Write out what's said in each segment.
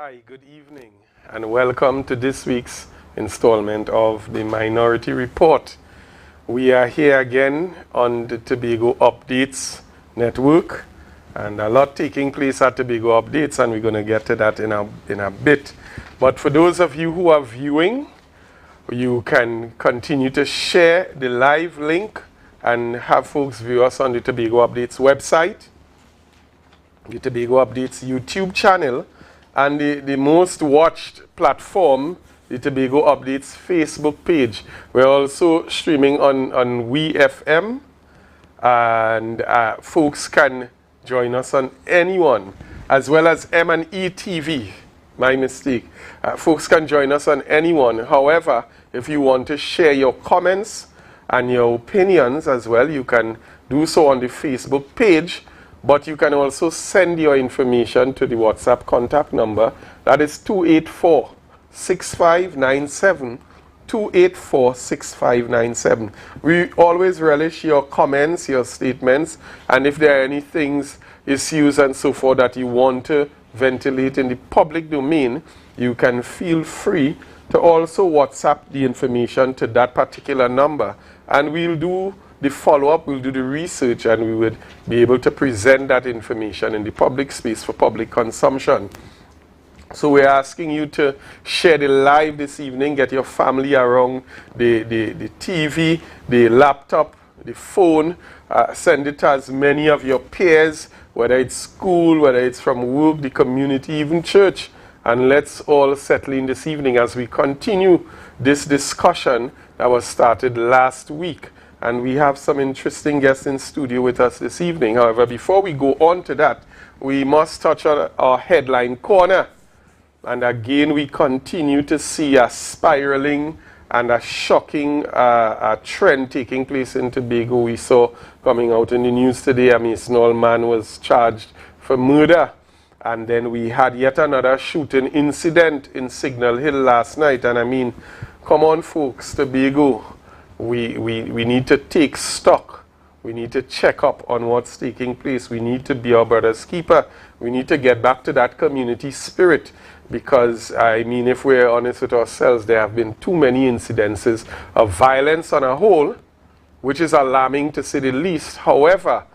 Hi, good evening, and welcome to this week's installment of the Minority Report. We are here again on the Tobago Updates Network, and a lot taking place at Tobago Updates, and we're going to get to that in a bit. But for those of you who are viewing, you can continue to share the live link and have folks view us on the Tobago Updates website, the Tobago Updates YouTube channel, and the most watched platform, the Tobago Updates Facebook page. We're also streaming on WeFM, and folks can join us on anyone, as well as M&E TV. My mistake. Folks can join us on anyone. However, if you want to share your comments and your opinions as well, you can do so on the Facebook page. But you can also send your information to the WhatsApp contact number. That is 284-6597, 284-6597. We always relish your comments, your statements, and if there are any things, issues and so forth that you want to ventilate in the public domain, you can feel free to also WhatsApp the information to that particular number. And we'll do the follow-up, we'll do the research, and we would be able to present that information in the public space for public consumption. So we're asking you to share the live this evening, get your family around the TV, the laptop, the phone, send it to as many of your peers, whether it's school, whether it's from work, the community, even church. And let's all settle in this evening as we continue this discussion that was started last week. And we have some interesting guests in studio with us this evening. However, before we go on to that, we must touch on our headline corner. And again, we continue to see a spiraling and a shocking trend taking place in Tobago. We saw coming out in the news today, a Mason man was charged for murder. And then we had yet another shooting incident in Signal Hill last night. And I mean, come on folks, Tobago. We need to take stock. We need to check up on what's taking place. We need to be our brother's keeper. We need to get back to that community spirit, because, I mean, if we're honest with ourselves, there have been too many incidences of violence on a whole, which is alarming to say the least. However,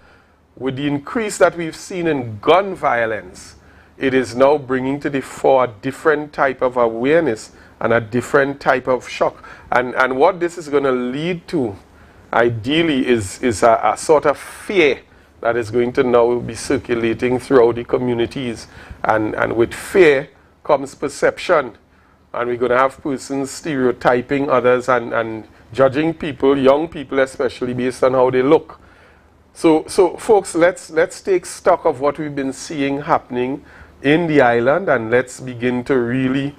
with the increase that we've seen in gun violence, it is now bringing to the fore a different type of awareness and a different type of shock. And what this is going to lead to, ideally, is a sort of fear that is going to now be circulating throughout the communities. And with fear comes perception. And we're going to have persons stereotyping others and judging people, young people especially, based on how they look. So folks, let's take stock of what we've been seeing happening in the island, and let's begin to really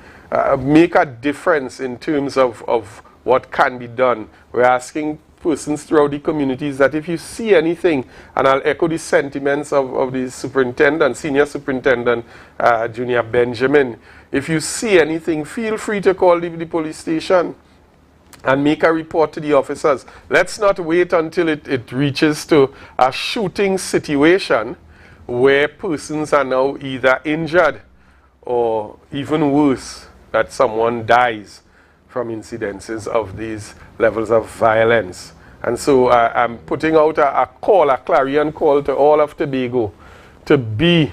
make a difference in terms of what can be done. We're asking persons throughout the communities that if you see anything, and I'll echo the sentiments of the superintendent, senior superintendent, Junior Benjamin, if you see anything, feel free to call the police station and make a report to the officers. Let's not wait until it reaches to a shooting situation where persons are now either injured or even worse, that someone dies from incidences of these levels of violence. And so I'm putting out a clarion call to all of Tobago to be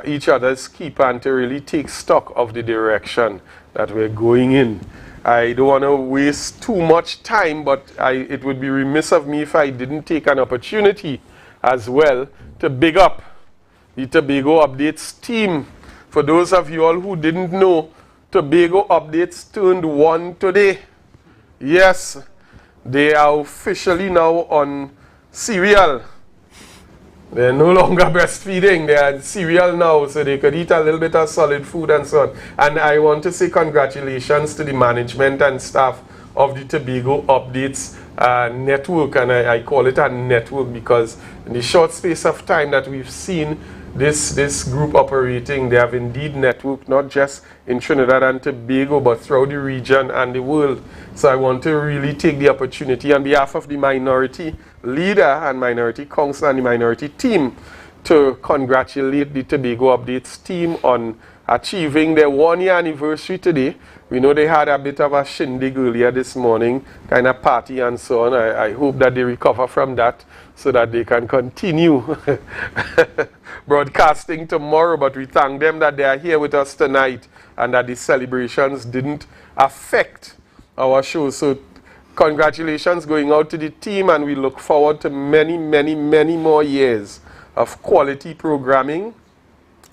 each other's keeper and to really take stock of the direction that we're going in. I don't want to waste too much time, but it would be remiss of me if I didn't take an opportunity as well to big up the Tobago Updates team. For those of you all who didn't know, Tobago Updates turned 1 today. Yes, they are officially now on cereal. They're no longer breastfeeding, they are cereal now, so they could eat a little bit of solid food and so on. And I want to say congratulations to the management and staff of the Tobago Updates network, and I call it a network because in the short space of time that we've seen this group operating, they have indeed networked not just in Trinidad and Tobago but throughout the region and the world. So I want to really take the opportunity on behalf of the minority leader and minority council and the minority team to congratulate the Tobago Updates team on achieving their 1-year anniversary today. We know they had a bit of a shindig earlier this morning, kind of party and so on. I hope that they recover from that so that they can continue broadcasting tomorrow. But we thank them that they are here with us tonight and that the celebrations didn't affect our show. So congratulations going out to the team, and we look forward to many, many, many more years of quality programming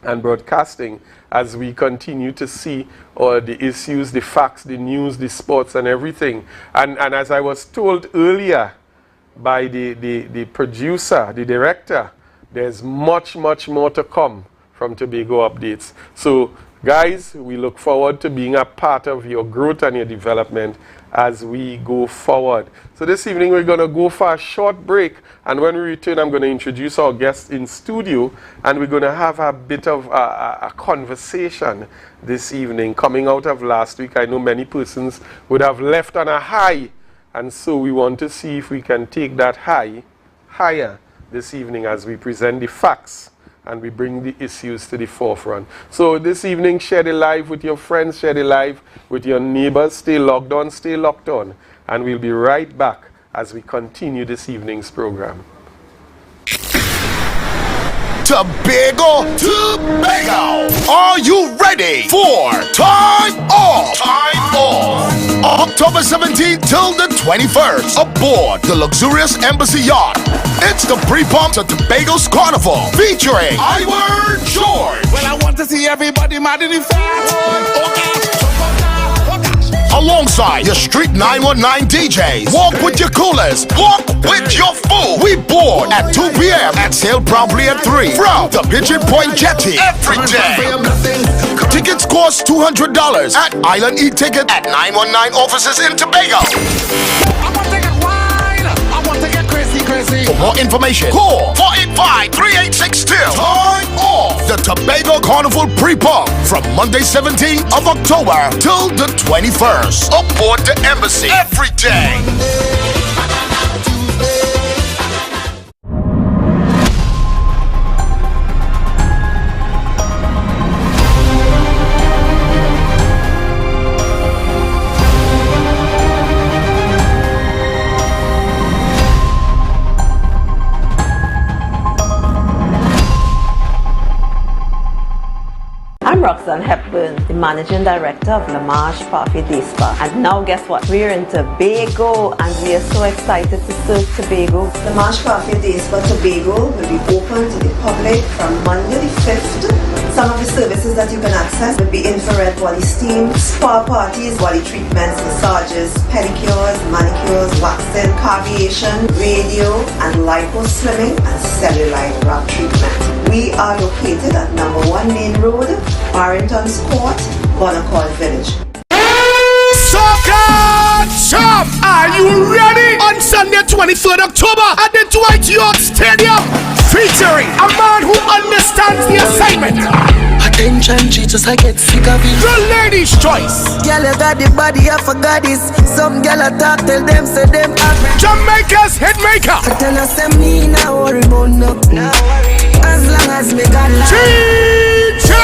and broadcasting as we continue to see the issues, the facts, the news, the sports, and everything. And as I was told earlier by the producer, the director, there's much, much more to come from Tobago Updates. So guys, we look forward to being a part of your growth and your development as we go forward. So this evening we're going to go for a short break, and when we return I'm going to introduce our guests in studio, and we're going to have a bit of a conversation this evening coming out of last week. I know many persons would have left on a high, and so we want to see if we can take that high higher this evening as we present the facts and we bring the issues to the forefront. So this evening, share the live with your friends, share the live with your neighbors. Stay logged on, stay locked on. And we'll be right back as we continue this evening's program. Tobago, are you ready for Time Off? Time Off. October 17th till the 21st, aboard the luxurious Embassy Yacht. It's the pre-pump to Tobago's Carnival, featuring Iwer George. Well, I want to see everybody mad in the fat. Alongside your Street 919 DJs. Walk with your coolers, walk with your food. We board at 2 p.m. and sail promptly at 3 from the Pigeon Point Jetty every day. Tickets cost $200 at Island E-Ticket at 919 offices in Tobago. I want to get wild. I want to get crazy. For more information, call 485-3862. Time Off. The Tobago Carnival pre-pump from Monday 17th of October till the 21st. Aboard the Embassy every day. I'm Roxanne Hepburn, the Managing Director of La Marche Parfait Day Spa. And now guess what? We're in Tobago and we are so excited to serve Tobago. La Marche Parfait Day Spa Tobago will be open to the public from Monday the 5th. Some of the services that you can access will be infrared body steam, spa parties, body treatments, massages, pedicures, manicures, waxing, carbiation, radio, and lipo slimming and cellulite wrap treatment. We are located at number 1 Main Road, Barrington's Court, Bonaccord Village. Soccer Champ! Are you ready? On Sunday 23rd October at the Dwight York Stadium, featuring a man who understands the assignment. Attention, Jesus, I get sick of it. The Ladies' Choice. Girl, you got the body of a goddess. Some girl attack, tell them, say them happy. Jamaica's hitmaker. I tell us, say me, now worry about no. As long as me got life. DJ.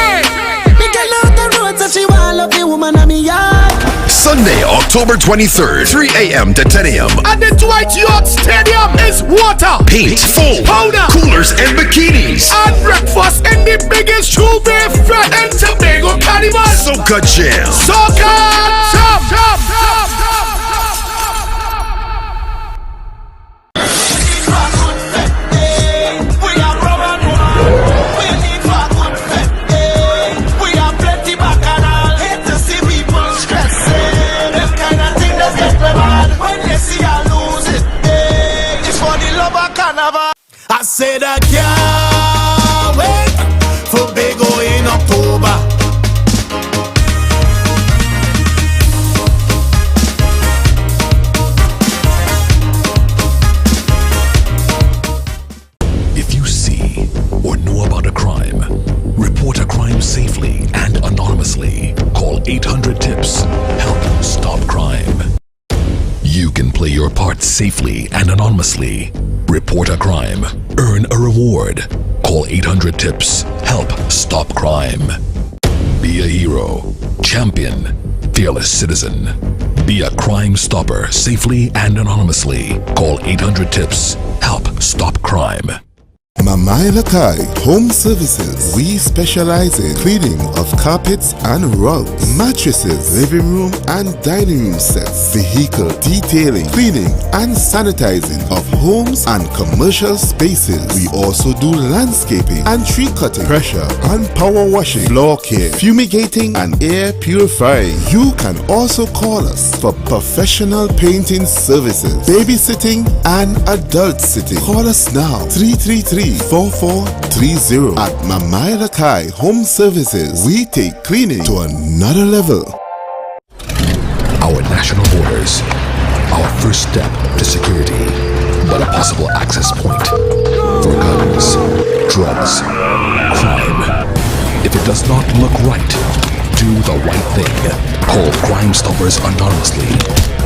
Me girl out the road, so she want love the woman on me yard. Sunday, October 23rd, 3 a.m. to 10 a.m. At the Dwight York Stadium is water, Paint, foam, powder, coolers, and bikinis. and breakfast in the biggest Troubaix Fred and Tobago Carnival. Soca Jam. Soccer Jam. I said I can't wait for Tobago in October. If you see or know about a crime, report a crime safely and anonymously. Call 800-TIPS. Help stop crime. You can play your part safely and anonymously. Report a crime. Earn a reward. Call 800-TIPS. Help stop crime. Be a hero, champion, fearless citizen. Be a crime stopper safely and anonymously. Call 800-TIPS. Help stop crime. Mamai Lakai Home Services. We specialize in cleaning of carpets and rugs, mattresses, living room and dining room sets, vehicle detailing, cleaning and sanitizing of homes and commercial spaces. We also do landscaping and tree cutting, pressure and power washing, floor care, fumigating and air purifying. You can also call us for professional painting services, babysitting and adult sitting. Call us now 333-4430 at Mamai Lakai Home Services. We take cleaning to another level. Our national borders, our first step to security, but a possible access point for guns, drugs, crime. If it does not look right, do the right thing. Call Crime Stoppers anonymously.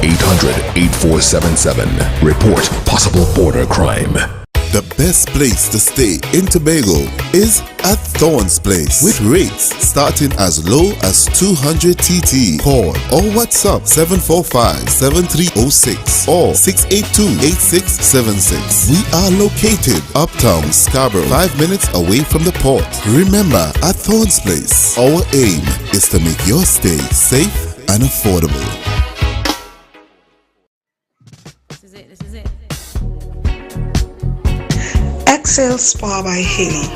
800-8477. Report possible border crime. The best place to stay in Tobago is at Thorn's Place, with rates starting as low as 200 TT. Call or WhatsApp 745-7306 or 682-8676. We are located uptown Scarborough, 5 minutes away from the port. Remember, at Thorn's Place, our aim is to make your stay safe and affordable. Excel Spa by Haley,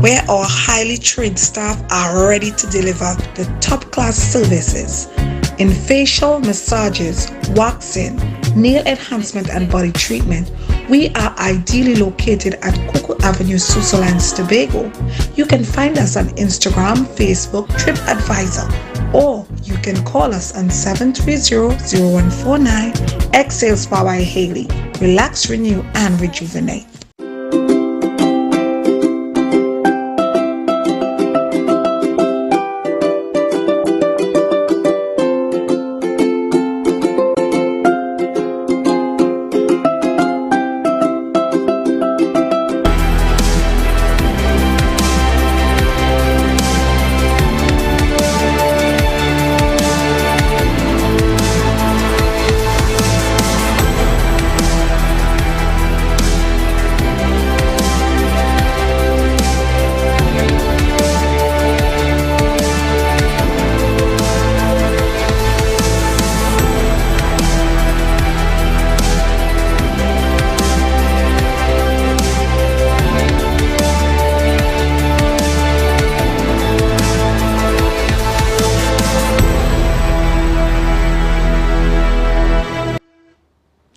where our highly trained staff are ready to deliver the top-class services in facial massages, waxing, nail enhancement and body treatment. We are ideally located at Coco Avenue, Susolands, Tobago. You can find us on Instagram, Facebook, TripAdvisor, or you can call us on 730-0149. Excel Spa by Haley. Relax, renew, and rejuvenate.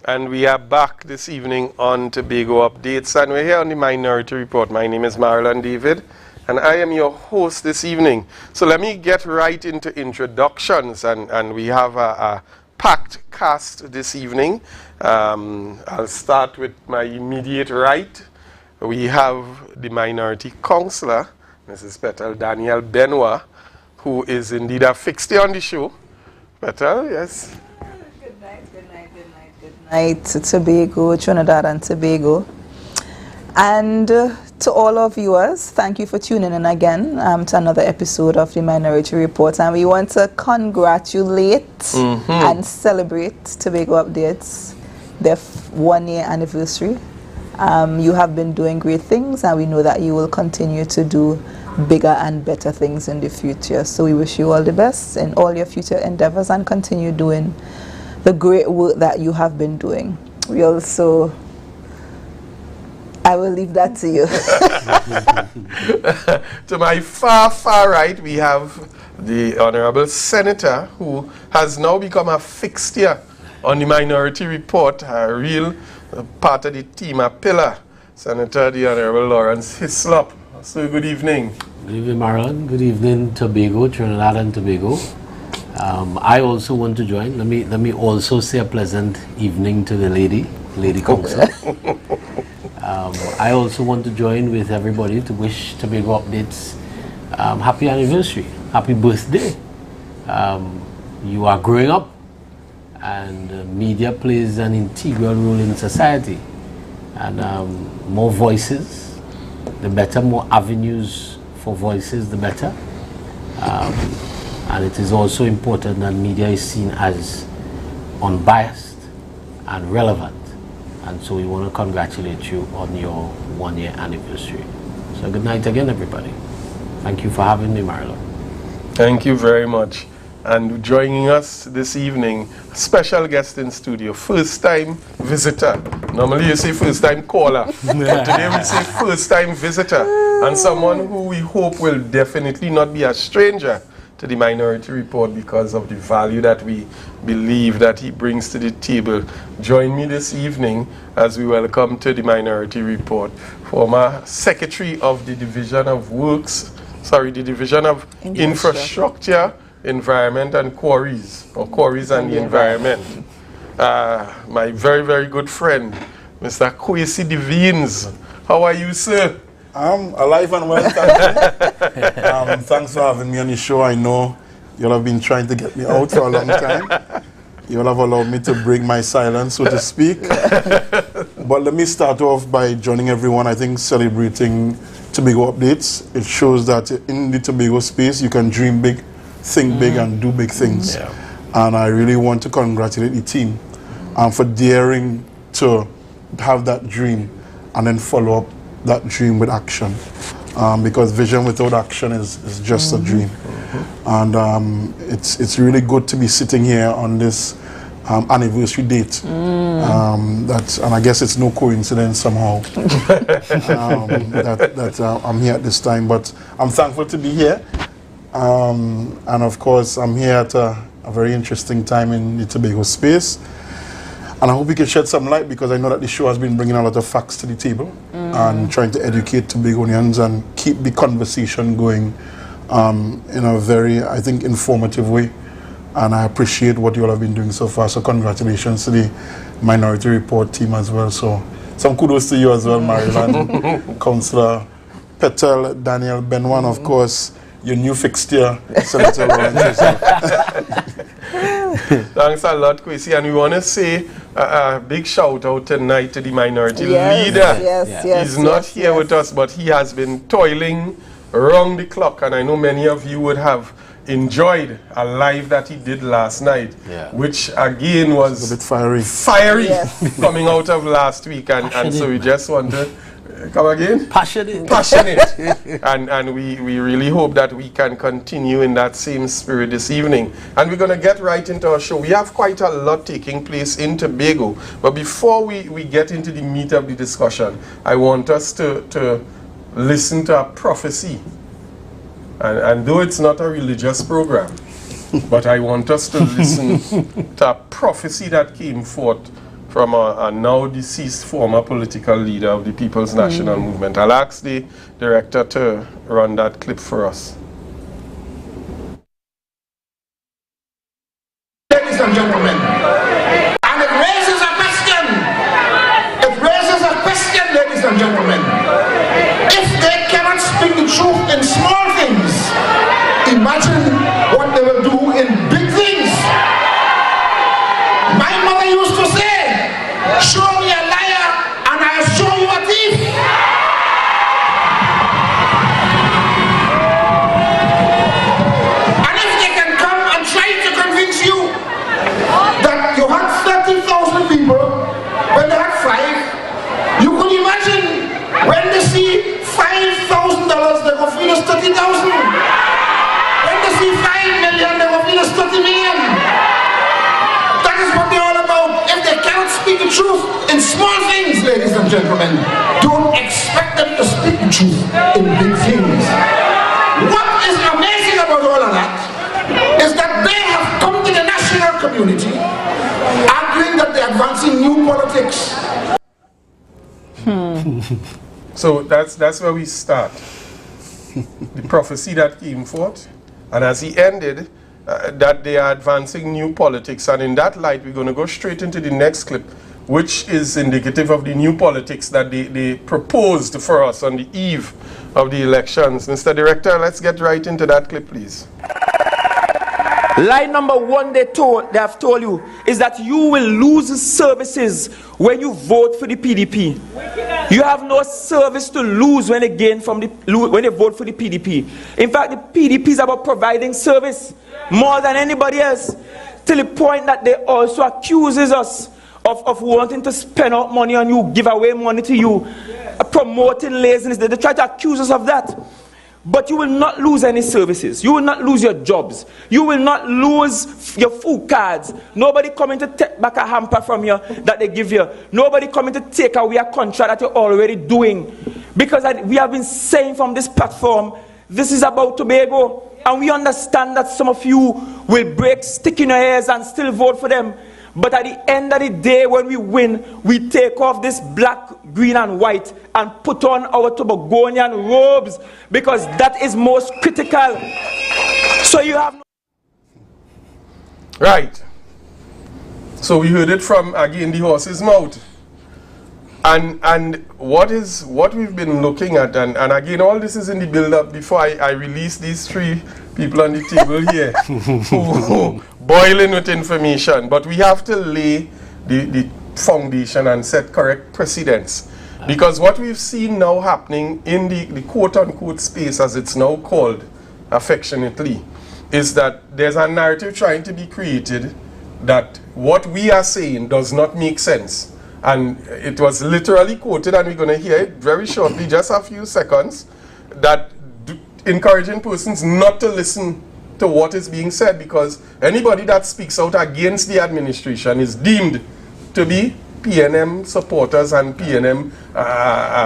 And we are back this evening on Tobago Updates, and we're here on the Minority Report. My name is Marlon David, and I am your host this evening. So let me get right into introductions, and we have a packed cast this evening. I'll start with my immediate right. We have the Minority Councillor, Mrs. Petal Daniel Benoit, who is indeed a fixture on the show. Petal, yes. To Tobago, Trinidad and Tobago. And to all our viewers, thank you for tuning in again to another episode of the Minority Report. And we want to congratulate and celebrate Tobago Updates, their 1 year anniversary. You have been doing great things, and we know that you will continue to do bigger and better things in the future. So we wish you all the best in all your future endeavors, and continue doing the great work that you have been doing. We also, I will leave that to you. To my far right, we have the Honorable Senator, who has now become a fixture on the Minority Report, a real part of the team, a pillar. Senator, the Honorable Lawrence Hislop. So good evening. Good evening, Marlon. Good evening, Tobago, Trinidad and Tobago. I also want to join. Let me also say a pleasant evening to the lady council. I also want to join with everybody to wish Tobago Updates happy anniversary, happy birthday. You are growing up, and media plays an integral role in society. And more voices, the better, more avenues for voices, the better. And it is also important that media is seen as unbiased and relevant. And so we want to congratulate you on your 1-year anniversary. So good night again, everybody. Thank you for having me, Marlo. Thank you very much. And joining us this evening, special guest in studio, first time visitor. Normally you say first time caller. Today we say first time visitor. And someone who we hope will definitely not be a stranger to the Minority Report because of the value that we believe that he brings to the table. Join me this evening as we welcome to the Minority Report former Secretary of the Division of the Division of Infrastructure, Environment and Quarries, or Quarries and the Environment. My very, very good friend, Mr. Kwesi Devines. How are you, sir? I'm alive and well, thank you. Thanks for having me on the show. I know you'll have been trying to get me out for a long time. You'll have allowed me to break my silence, so to speak. But let me start off by joining everyone, I think, celebrating Tobago updates. It shows that in the Tobago space, you can dream big, think big, and do big things. Yeah. And I really want to congratulate the team for daring to have that dream and then follow up that dream with action, because vision without action is just a dream. And it's really good to be sitting here on this anniversary date. And I guess it's no coincidence somehow that I'm here at this time, but I'm thankful to be here. And of course I'm here at a very interesting time in the Tobago space. And I hope we can shed some light, because I know that the show has been bringing a lot of facts to the table and trying to educate Tobagonians and keep the conversation going in a very, I think, informative way. And I appreciate what you all have been doing so far. So congratulations to the Minority Report team as well. So some kudos to you as well, Maryland, Councillor Petel, Daniel Benwan, of course, your new fixture, Senator Lawrence. Thanks a lot, Kwesi. And we want to say a big shout out tonight to the minority leader. He's not here with us, but he has been toiling around the clock. And I know many of you would have enjoyed a live that he did last night, which again was a bit fiery coming out of last week. And so we just want to come again? Passionate. and we really hope that we can continue in that same spirit this evening. And we're going to get right into our show. We have quite a lot taking place in Tobago. But before we get into the meat of the discussion, I want us to listen to a prophecy. And though it's not a religious program, but I want us to listen to a prophecy that came forth from a now deceased former political leader of the People's National Movement. I'll ask the director to run that clip for us. Ladies and gentlemen, and it raises a question. It raises a question, ladies and gentlemen. If they cannot speak the truth in small things, imagine what they will do in big things. My mother used to say, show me a liar and I'll show you a thief. And if they can come and try to convince you that you had 30,000 people when they had 5, you could imagine when they see $5,000, they will feel us 30,000. When they see 5 million, they will feel us 30 million. That is what they're all about. If they cannot speak the truth in small things, ladies and gentlemen, don't expect them to speak the truth in big things. What is amazing about all of that is that they have come to the national community arguing that they're advancing new politics. So that's where we start. The prophecy that came forth, and as he ended, that they are advancing new politics. And in that light, we're going to go straight into the next clip, which is indicative of the new politics that they proposed for us on the eve of the elections. Mr. Director, let's get right into that clip, please. Lie number one they have told you is that you will lose services when you vote for the PDP. You have no service to lose when they when they vote for the PDP. In fact, the PDP is about providing service more than anybody else, to the point that they also accuses us of wanting to spend out money on you, give away money to you, promoting laziness. They try to accuse us of that. But you will not lose any services. You will not lose your jobs. You will not lose your food cards. Nobody coming to take back a hamper from you that they give you. Nobody coming to take away a contract that you're already doing. Because we have been saying from this platform, this is about Tobago. And we understand that some of you will break stick in your ears and still vote for them. But at the end of the day, when we win, we take off this black, green and white and put on our Tobagonian robes, because that is most critical. So you have no... Right. So we heard it from, again, the horse's mouth. And what we've been looking at, and again, all this is in the build-up before I release these three people on the table here who boiling with information. But we have to lay the foundation and set correct precedents. Because what we've seen now happening in the quote-unquote space, as it's now called affectionately, is that there's a narrative trying to be created that what we are saying does not make sense. And it was literally quoted, and we're going to hear it very shortly, just a few seconds, that encouraging persons not to listen to what is being said, because anybody that speaks out against the administration is deemed to be PNM supporters and PNM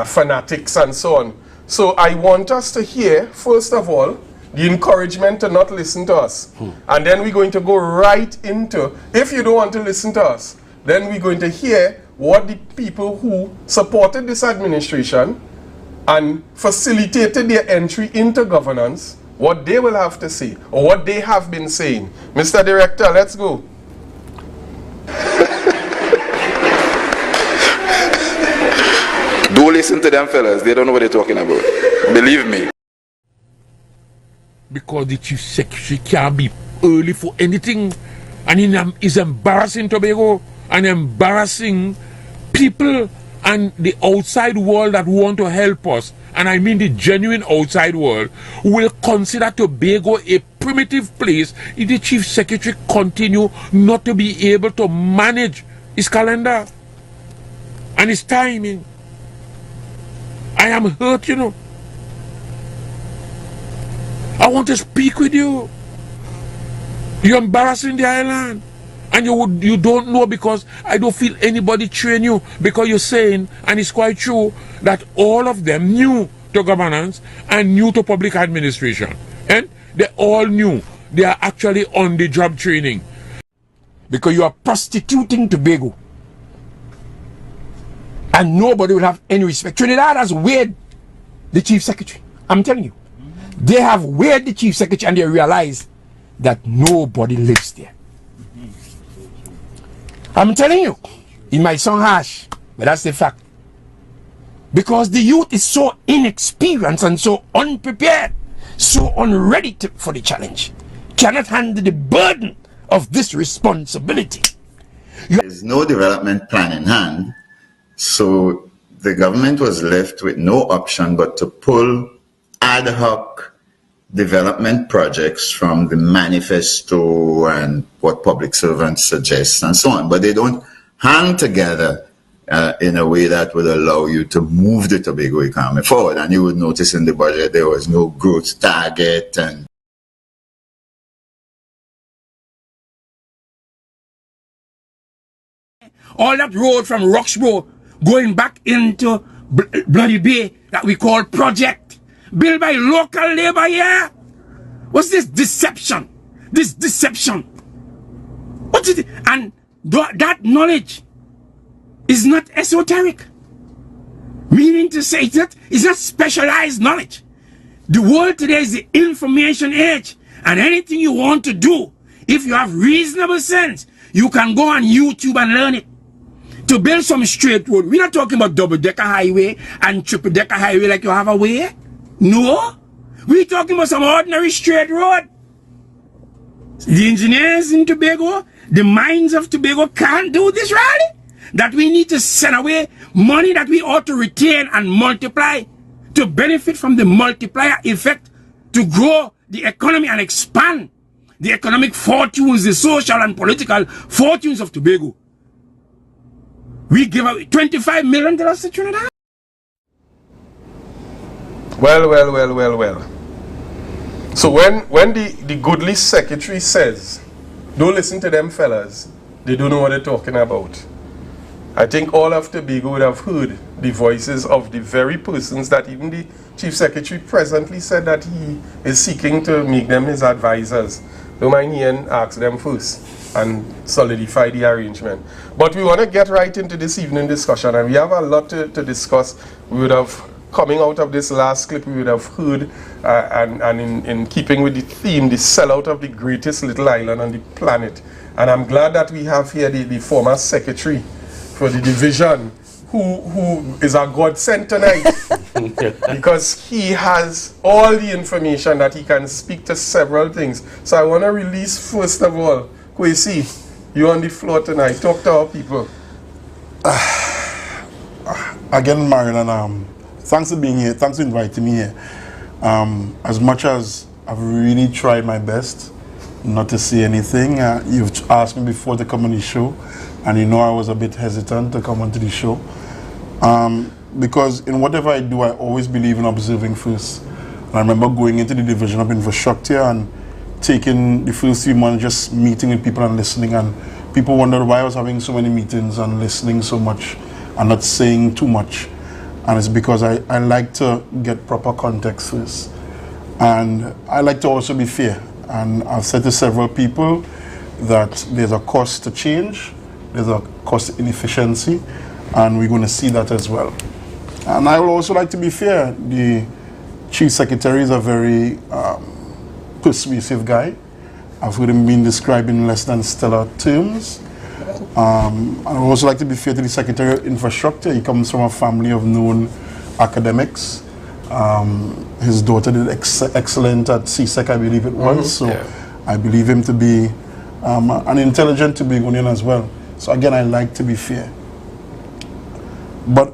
fanatics and so on. So I want us to hear, first of all, the encouragement to not listen to us. And then we're going to go right into, if you don't want to listen to us, then we're going to hear what the people who supported this administration and facilitated their entry into governance, what they will have to say, or what they have been saying. Mr. Director, let's go. Don't listen to them fellas, they don't know what they're talking about. Believe me. Because the chief secretary can't be early for anything, and it's embarrassing Tobago and embarrassing people and the outside world that want to help us, and I mean the genuine outside world, will consider Tobago a primitive place if the chief secretary continue not to be able to manage his calendar and his timing. I am hurt, you know. I want to speak with you. You're embarrassing the island. And you don't know, because I don't feel anybody train you, because you're saying, and it's quite true, that all of them knew to governance and knew to public administration. And they all knew. They are actually on the job training. Because you are prostituting Tobago. And nobody will have any respect. Trinidad has weighed the chief secretary. I'm telling you. They have weighed the chief secretary and they realize that nobody lives there. I'm telling you, it might sound harsh, but that's the fact. Because the youth is so inexperienced and so unprepared, so unready for the challenge, cannot handle the burden of this responsibility. There's no development plan in hand, so the government was left with no option but to pull ad hoc development projects from the manifesto and what public servants suggest and so on, but they don't hang together in a way that would allow you to move the Tobago economy forward. And you would notice in the budget there was no growth target, and all that road from Roxborough going back into Bloody Bay that we call project, built by local labor here. What's this deception? This deception. What is it? And that knowledge is not esoteric. Meaning to say that it's not specialized knowledge. The world today is the information age. And anything you want to do, if you have reasonable sense, you can go on YouTube and learn it. To build some straight road. We're not talking about double-decker highway and triple-decker highway like you have a way. No. We're talking about some ordinary straight road. The engineers in Tobago, the mines of Tobago can't do this, really. that we need to send away money that we ought to retain and multiply to benefit from the multiplier effect to grow the economy and expand the economic fortunes, the social and political fortunes of Tobago. We give away $25 million to Trinidad. Well. So when the goodly secretary says, don't listen to them fellas, they don't know what they're talking about. I think all of Tobago would have heard the voices of the very persons that even the chief secretary presently said that he is seeking to make them his advisors. Don't mind here and ask them first and solidify the arrangement. But we want to get right into this evening discussion, and we have a lot to discuss. We would have, coming out of this last clip, we would have heard, and in keeping with the theme, the sellout of the greatest little island on the planet. And I'm glad that we have here the former secretary for the division, who is a godsend tonight, because he has all the information that he can speak to several things. So I want to release, first of all, Kwesi, you're on the floor tonight. Talk to our people. Again, Marion, thanks for being here. Thanks for inviting me here. As much as I've really tried my best not to say anything, you've asked me before to come on the show, and you know I was a bit hesitant to come onto the show. Because in whatever I do, I always believe in observing first. And I remember going into the division of infrastructure and taking the first few months just meeting with people and listening, and people wondered why I was having so many meetings and listening so much and not saying too much. And it's because I like to get proper context first. And I like to also be fair. And I've said to several people that there's a cost to change, there's a cost to inefficiency, and we're going to see that as well. And I would also like to be fair. The chief secretary is a very persuasive guy. I've heard him being described in less than stellar terms. I would also like to be fair to the Secretary of Infrastructure. He comes from a family of known academics. His daughter did excellent at CSEC, I believe it was. So I believe him to be an intelligent Tobagonian as well. So again, I like to be fair. But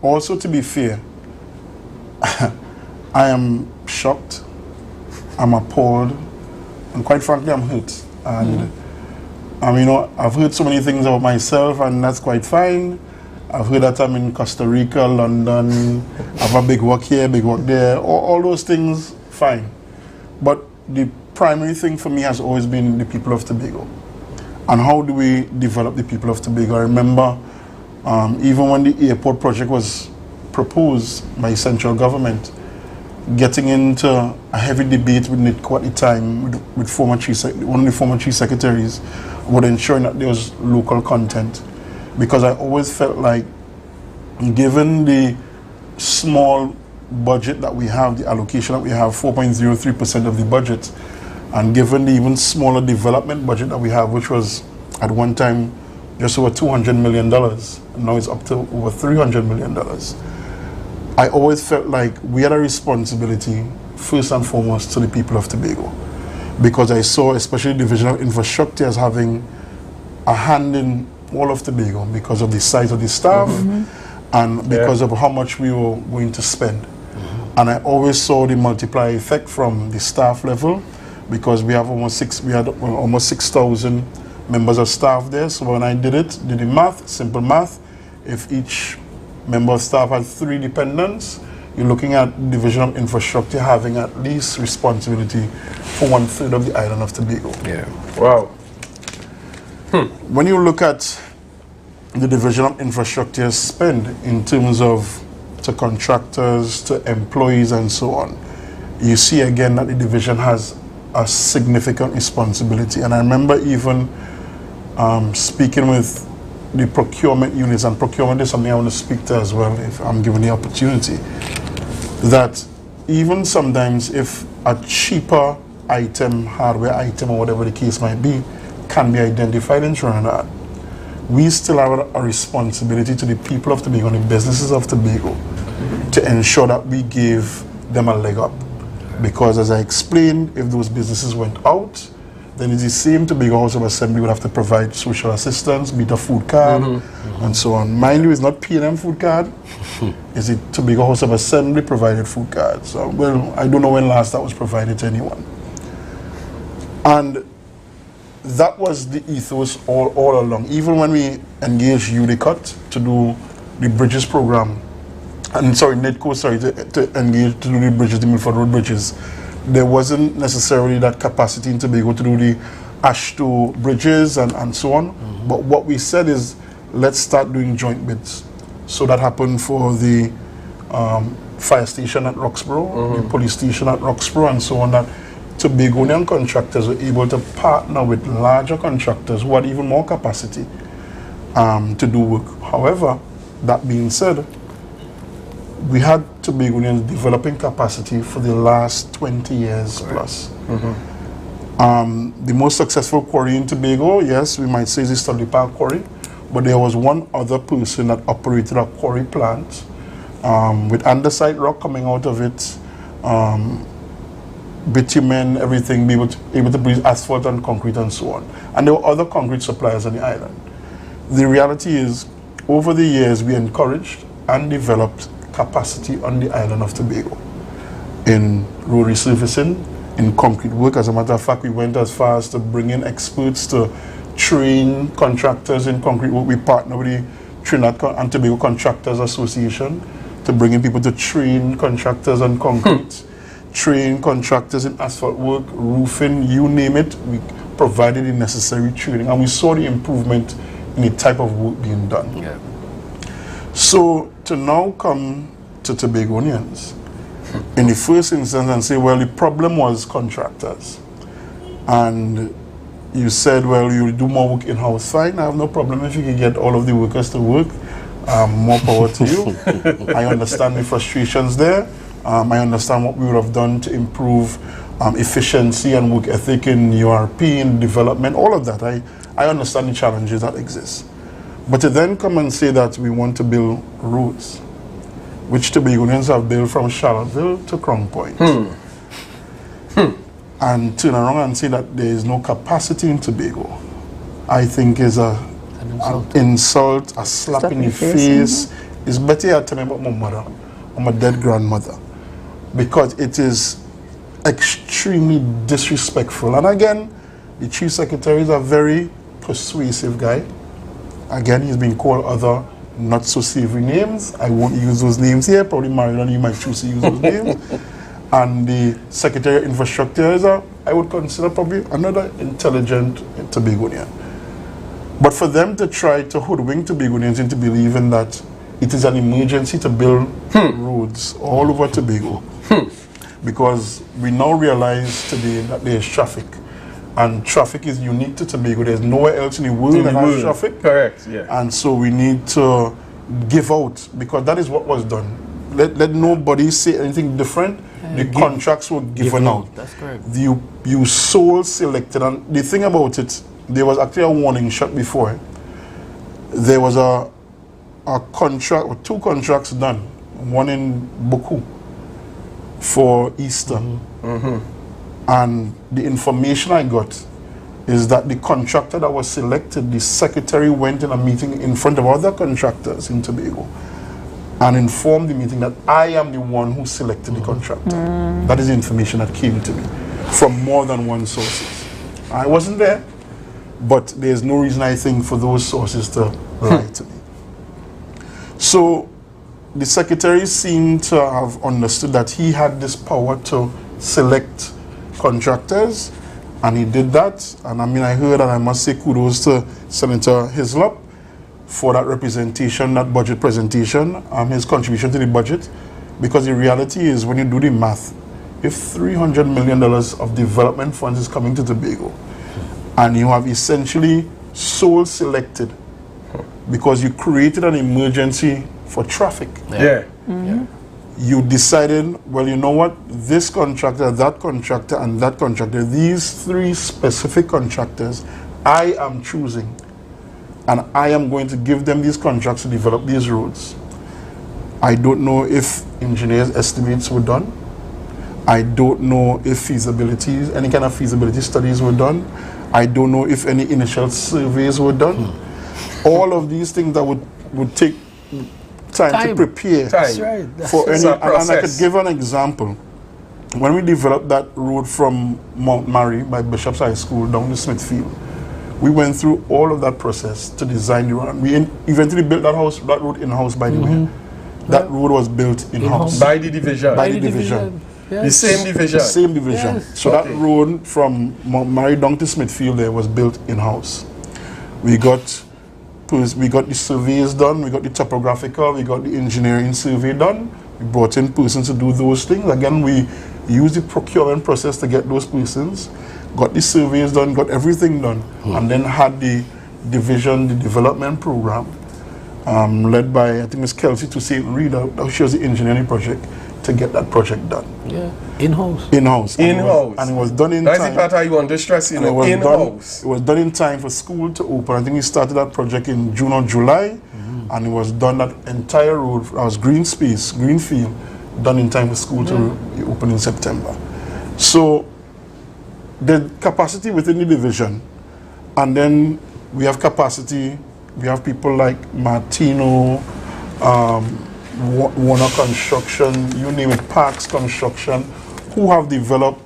also to be fair, I am shocked, I'm appalled, and quite frankly, I'm hurt. And you know, I've heard so many things about myself, and that's quite fine. I've heard that I'm in Costa Rica, London, I have a big work here, big work there, all those things, fine. But the primary thing for me has always been the people of Tobago. And how do we develop the people of Tobago? I remember even when the airport project was proposed by central government, getting into a heavy debate with NITCO at the time, with one of the former chief secretaries, about ensuring that there was local content. Because I always felt like, given the small budget that we have, the allocation that we have, 4.03% of the budget, and given the even smaller development budget that we have, which was at one time just over $200 million, and now it's up to over $300 million, I always felt like we had a responsibility, first and foremost, to the people of Tobago. Because I saw, especially the Division of Infrastructure, as having a hand in all of Tobago because of the size of the staff and because of how much we were going to spend. And I always saw the multiplier effect from the staff level, because we have almost 6,000 members of staff there. So when I did the math, simple math, if each member of staff had 3 dependents, you're looking at Division of Infrastructure having at least responsibility for 1/3 of the island of Tobago. Yeah. Wow. When you look at the Division of Infrastructure spend in terms of to contractors, to employees, and so on, you see again that the division has a significant responsibility. And I remember even speaking with the procurement units, and procurement is something I want to speak to as well if I'm given the opportunity, that even sometimes if a cheaper item, hardware item, or whatever the case might be, can be identified in Trinidad, we still have a responsibility to the people of Tobago and the businesses of Tobago to ensure that we give them a leg up. Because as I explained, if those businesses went out, then it's the same Tobago House of Assembly would have to provide social assistance, be it a food card, and so on. Mind you, it's not P&M food card. It's the Tobago House of Assembly provided food card. So, well, I don't know when last that was provided to anyone. And that was the ethos all along. Even when we engaged UDICOT to do the bridges program, and sorry, NEDCO, to engage to do the bridges, the Milford Road bridges, there wasn't necessarily that capacity in Tobago to do the ASHTO bridges and so on. But what we said is, let's start doing joint bids. So that happened for the fire station at Roxborough, the police station at Roxborough, and so on. That Tobagonian contractors were able to partner with larger contractors who had even more capacity to do work. However, that being said, we had Tobagonians developing capacity for the last 20 years plus. The most successful quarry in Tobago, yes, we might say is the Studley Park Quarry, but there was one other person that operated a quarry plant with andesite rock coming out of it, bitumen, everything, able to produce asphalt and concrete and so on. And there were other concrete suppliers on the island. The reality is, over the years, we encouraged and developed capacity on the island of Tobago in road resurfacing, in concrete work. As a matter of fact, we went as far as to bring in experts to train contractors in concrete work. We partner with the Trinidad and Tobago Contractors Association to bring in people to train contractors on concrete, train contractors in asphalt work, roofing, you name it. We provided the necessary training, and we saw the improvement in the type of work being done. Yeah. So to now come to Tobagonians in the first instance and say, well, the problem was contractors, and you said, well, you do more work in-house. Fine, I have no problem if you can get all of the workers to work. More power to you. I understand the frustrations there. I understand what we would have done to improve efficiency and work ethic in URP, in development, all of that. I understand the challenges that exist. But to then come and say that we want to build roads, which Tobagonians have built from Charlottesville to Crown Point, and turn around and say that there is no capacity in Tobago, I think is an insult, a slap in the face. It's better I tell me about my mother, or my dead grandmother, because it is extremely disrespectful. And again, the Chief Secretary is a very persuasive guy. Again, he's been called other not so savory names. I won't use those names here. Probably Marilyn, you might choose to use those names. And the Secretary of Infrastructure is I would consider probably another intelligent Tobagonian. But for them to try to hoodwink Tobagonians into believing that it is an emergency to build roads all over Tobago, because we now realize today that there is traffic. And traffic is unique to Tobago. There's nowhere else in the world that has traffic. Correct, yeah. And so we need to give out, because that is what was done. Let nobody say anything different. The contracts were given out. That's correct. You sole selected. And the thing about it, there was actually a warning shot before. There was a contract, or two contracts done. One in Boku for Easter. And the information I got is that the contractor that was selected, the secretary went in a meeting in front of other contractors in Tobago and informed the meeting that I am the one who selected the contractor. That is the information that came to me from more than one sources. I wasn't there, but there's no reason, I think, for those sources to lie to me. So the secretary seemed to have understood that he had this power to select contractors, and he did that. And I mean, I heard, and I must say kudos to Senator Hislop for that representation, that budget presentation, his contribution to the budget, because the reality is, when you do the math, if $300 million of development funds is coming to Tobago, and you have essentially sole selected because you created an emergency for traffic. You decided, well, you know what, this contractor, that contractor, and that contractor, these three specific contractors, I am choosing, and I am going to give them these contracts to develop these roads. I don't know if engineers' estimates were done. I don't know if any kind of feasibility studies were done. I don't know if any initial surveys were done. All of these things that would take time to prepare for any. And I could give an example. When we developed that road from Mount Mary by Bishop's High School down to Smithfield, we went through all of that process to design the road. We eventually built that road in-house, by the way. That road was built in-house. By the division? By the division. Yes. The same division? The same division. Yes. So that road from Mount Mary down to Smithfield there was built in-house. We got the surveys done, we got the topographical, we got the engineering survey done. We brought in persons to do those things. Again, we used the procurement process to get those persons, got the surveys done, got everything done, and then had the division, the development program, led by, I think, Ms. Kelsey to say, Rita, she was the engineering project, to get that project done. Yeah, in-house. In-house. In-house. And it was done in That's time. That's the part I want to stress, in-house. It was done in time for school to open. I think we started that project in June or July, and it was done that entire road, green space, green field, done in time for school to open in September. So the capacity within the division, and then we have capacity, we have people like Martino, Warner Construction, you name it, Parks Construction, who have developed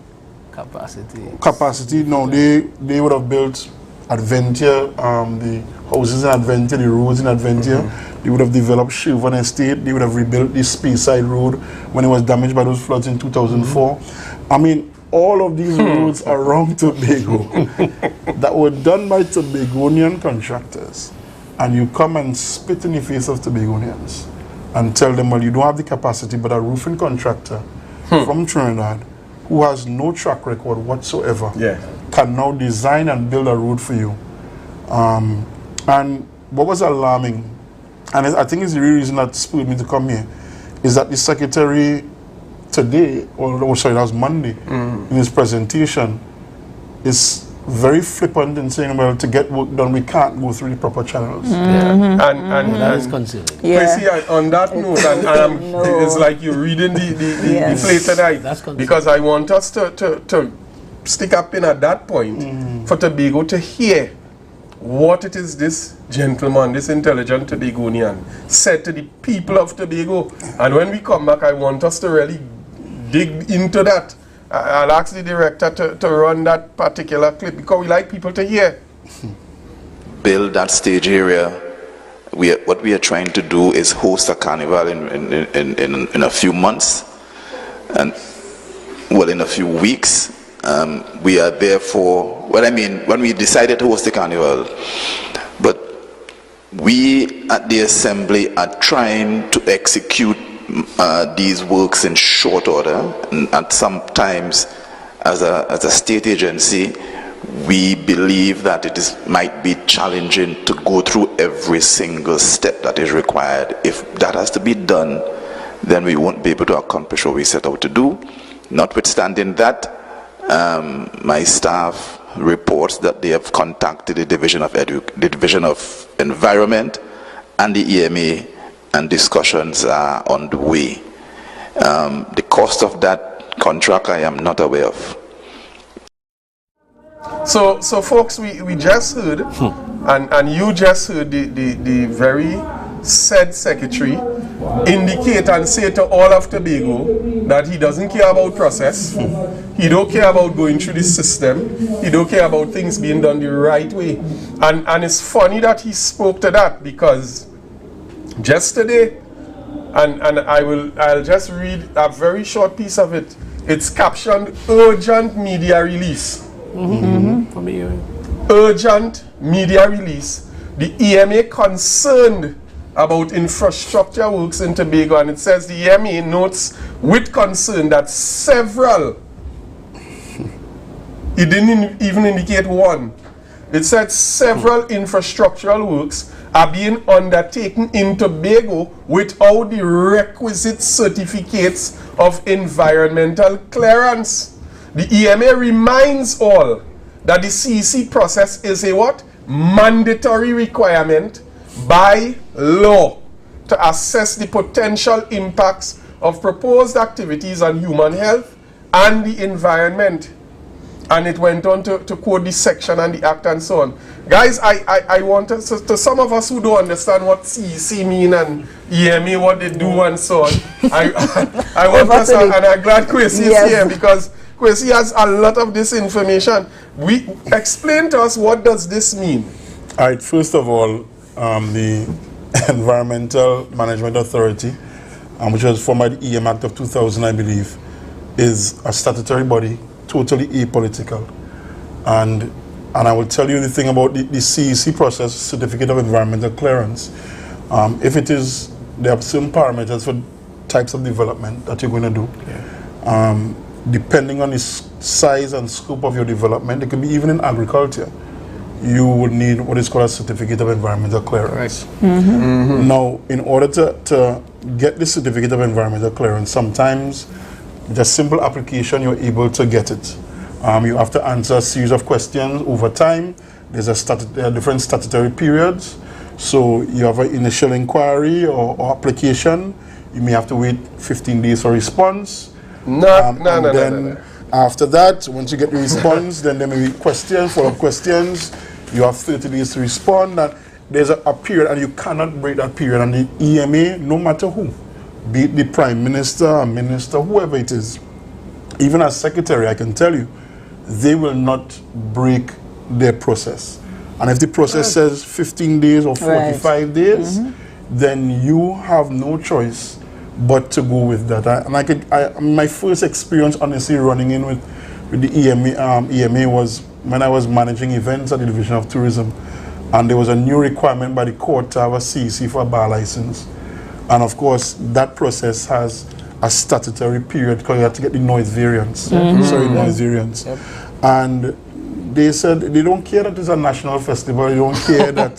capacity. No, they would have built Adventure, the houses in Adventure, the roads in Adventure. They would have developed Shervan Estate. They would have rebuilt the Speyside Road when it was damaged by those floods in 2004. I mean, all of these roads around Tobago that were done by Tobagonian contractors, and you come and spit in the face of Tobagonians and tell them, well, you don't have the capacity, but a roofing contractor from Trinidad who has no track record whatsoever can now design and build a road for you. And what was alarming, and I think it's the real reason that spurred me to come here, is that the secretary today, or sorry, that was Monday, in his presentation, is very flippant in saying, well, to get work done, we can't go through the proper channels. And that is considered. Tracy, on that note, it's like you're reading the play tonight, because I want us to stick up in at that point for Tobago to hear what it is this gentleman, this intelligent Tobagonian, said to the people of Tobago. And when we come back, I want us to really dig into that. I'll ask the director to run that particular clip, because we like people to hear. Build that stage area. What we are trying to do is host a carnival in a few months, and well, in a few weeks. We are therefore, when we decided to host the carnival, but we at the assembly are trying to execute these works in short order, and sometimes as a state agency we believe that might be challenging to go through every single step that is required. If that has to be done, then we won't be able to accomplish what we set out to do. Notwithstanding that, my staff reports that they have contacted the Division of Environment and the EMA, and discussions are on the way. The cost of that contract I am not aware of. So folks, we just heard, and you just heard the very said secretary indicate and say to all of Tobago that he doesn't care about process, he don't care about going through the system, he don't care about things being done the right way. And it's funny that he spoke to that, because just today, and I'll just read a very short piece of it. It's captioned "Urgent Media Release." Urgent media release. The EMA concerned about infrastructure works in Tobago, and it says the EMA notes with concern that several, it didn't even indicate one, it said several infrastructural works are being undertaken in Tobago without the requisite certificates of environmental clearance. The EMA reminds all that the CEC process is a what? Mandatory requirement by law to assess the potential impacts of proposed activities on human health and the environment. And it went on to quote the section and the act and so on. Guys, I want to some of us who don't understand what CEC mean and EMA, what they do and so on, I want us, and I'm glad Kwesi is here because Kwesi has a lot of this information. Explain to us, what does this mean? All right, first of all, the Environmental Management Authority, which was formed by the EM Act of 2000, I believe, is a statutory body, totally apolitical. And I will tell you the thing about the CEC process, Certificate of Environmental Clearance. If it is, there are certain parameters for types of development that you're going to do. Yeah. Depending on the size and scope of your development, it could be even in agriculture, you would need what is called a Certificate of Environmental Clearance. Now, in order to get the Certificate of Environmental Clearance, sometimes just simple application, you're able to get it. You have to answer a series of questions over time. There are different statutory periods. So you have an initial inquiry or application. You may have to wait 15 days for response. No. After that, once you get the response, then there may be questions, follow-up questions. You have 30 days to respond. And there's a period, and you cannot break that period. And the EMA, no matter who, be it the Prime Minister, a Minister, whoever it is, even as Secretary, I can tell you, they will not break their process. And if the process says 15 days or 45 days, then you have no choice but to go with that. My first experience, honestly, running in with the EMA was when I was managing events at the Division of Tourism, and there was a new requirement by the court to have a CEC for a bar license. And of course, that process has a statutory period because you have to get the noise variance. Noise variance. Yep. And they said they don't care that it's a national festival, they don't care that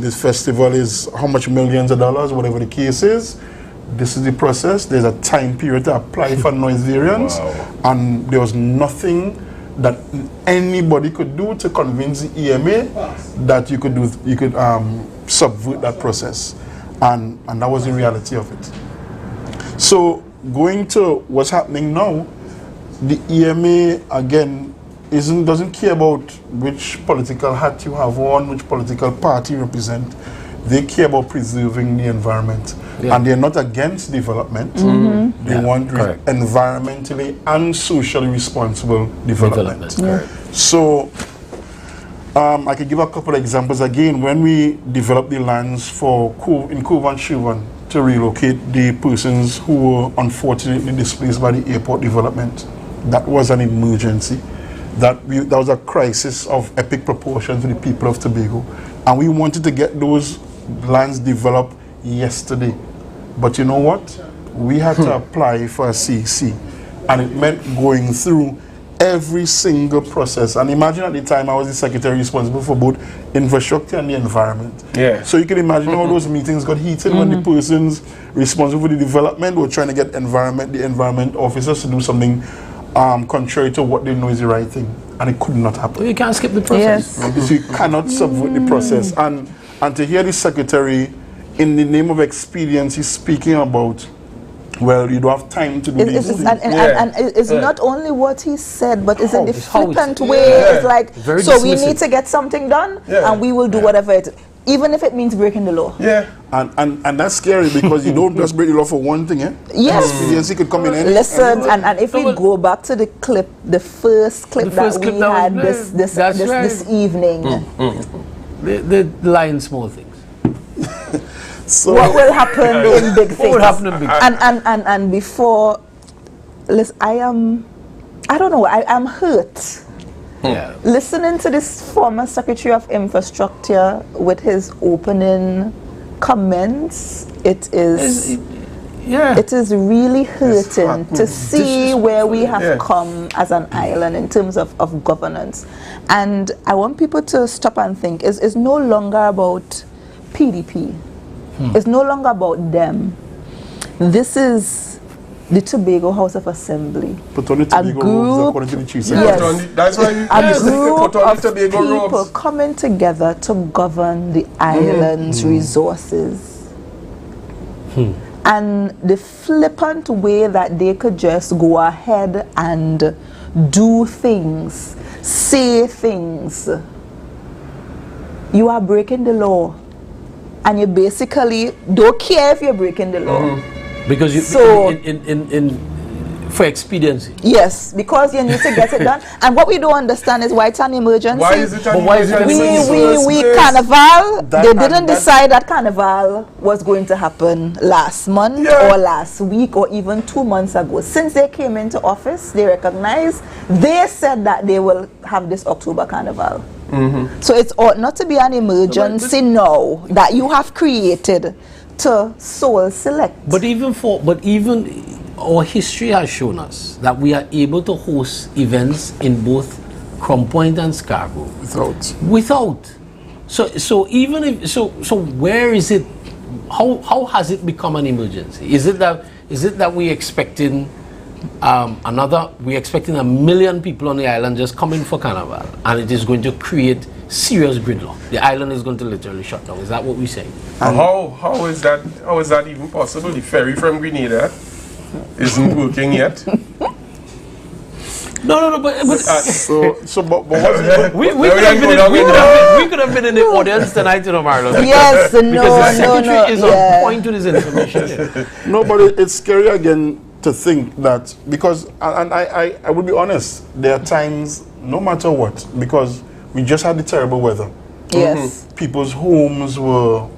this festival is how much millions of dollars, whatever the case is. This is the process. There's a time period to apply for noise variance. And there was nothing that anybody could do to convince the EMA that you could subvert that process. And that was the reality of it. So going to what's happening now, the EMA again doesn't care about which political hat you have on, which political party you represent. They care about preserving the environment. Yeah. And they're not against development. They want environmentally and socially responsible development. So I could give a couple of examples again. When we developed the lands in Cove and Sherburne to relocate the persons who were unfortunately displaced by the airport development, that was an emergency. That was a crisis of epic proportions for the people of Tobago. And we wanted to get those lands developed yesterday. But you know what? We had to apply for a CEC. And it meant going through every single process. And imagine at the time I was the secretary responsible for both infrastructure and the environment. Yeah. So you can imagine all those meetings got heated when the persons responsible for the development were trying to get the environment officers to do something contrary to what they know is the right thing. And it could not happen. You can't skip the process. So you cannot subvert the process. And to hear the secretary, in the name of experience, he's speaking about, well, you don't have time to do these things. And it's not only what he said, but it's in the flippant way. It's like, so we need to get something done, and we will do whatever it is, even if it means breaking the law. Yeah. And that's scary because you don't just break the law for one thing, Yes. Expediency could come in any. Listen, and if we go back to the clip, the first clip that we had this evening. The lie in small things. So what will happen in big things? What will happen in big things? And before, listen, I am hurt. Yeah. Listening to this former Secretary of Infrastructure with his opening comments, it is really hurting to see where we have come as an island in terms of governance. And I want people to stop and think, it's no longer about PDP. It's no longer about them. This is the Tobago House of Assembly. Put on the Tobago robes according to the chief. That's why a group of people coming together to govern the island's resources. and the flippant way that they could just go ahead and do things, say things, you are breaking the law, and you basically don't care if you're breaking the law. Because you, so for expediency. Yes, because you need to get it done. And what we don't understand is why it's an emergency. Why is it an emergency? We Carnival, they didn't decide that Carnival was going to happen last month or last week or even 2 months ago. Since they came into office, they recognized, they said that they will have this October Carnival. So it ought not to be an emergency now that you have created to soul select. But even our history has shown us that we are able to host events in both Crown Point and Scarborough without. So even if so where is it? How has it become an emergency? Is it that we're expecting we're expecting 1 million people on the island just coming for Carnival, and it is going to create serious gridlock? The island is going to literally shut down. Is that what we're saying? How is that even possible? The ferry from Grenada isn't working yet. No, but but what's we could have been in the audience tonight, Marlon. Yes, because the secretary is on point to this information. No, but it's scary again to think that, because, and I would be honest, there are times, no matter what, because we just had the terrible weather. Yes. People's homes were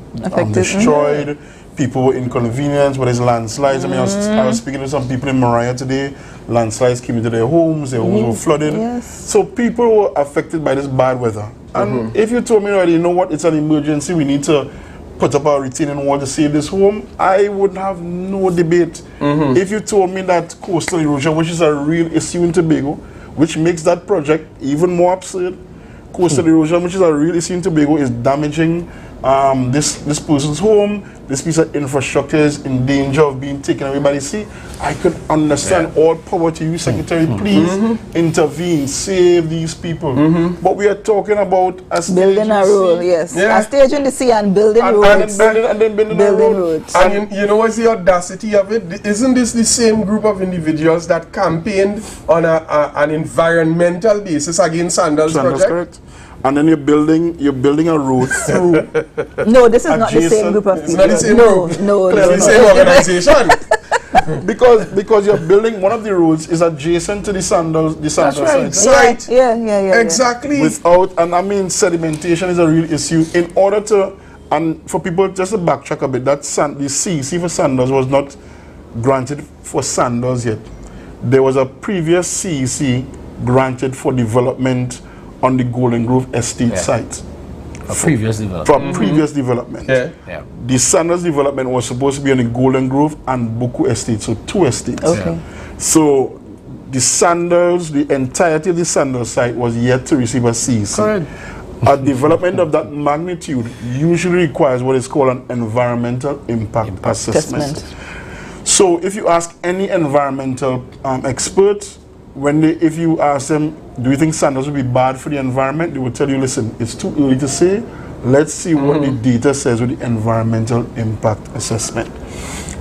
destroyed. People were inconvenienced, whether it's landslides. I mean, I was speaking to some people in Mariah today. Landslides came into their homes were flooded. Yes. So people were affected by this bad weather. And if you told me already, you know what, it's an emergency, we need to put up our retaining wall to save this home, I would have no debate. If you told me that coastal erosion, which is a real issue in Tobago, which makes that project even more absurd, coastal erosion, which is a real issue in Tobago, is damaging this person's home, this piece of infrastructure is in danger of being taken away by the sea, I could understand. All power to you, Secretary. Please intervene, save these people. But we are talking about building a road, yes. A stage in the sea and building roads. And then building roads. And you know what's the audacity of it? Isn't this the same group of individuals that campaigned on an environmental basis against Sandals project? Correct. And then you're building a road through. No, this is not the same group of people. It's not the same group. No. It's the same organization. because you're building, one of the roads is adjacent to the Sandals site. Yeah. Exactly. Without, and I mean, sedimentation is a real issue. In order to, and for people just to backtrack a bit, that the CEC for Sandals was not granted for Sandals yet. There was a previous CEC granted for development on the Golden Grove estate site. A previous development. From previous development. The Sandals development was supposed to be on the Golden Grove and Buku estate, so 2 estates. So the Sandals, the entirety of the Sandals site was yet to receive a CEC. Correct. A development of that magnitude usually requires what is called an environmental impact assessment. So if you ask any environmental expert, if you ask them, do you think Sandals will be bad for the environment? They will tell you, listen, it's too early to say. Let's see what the data says with the environmental impact assessment.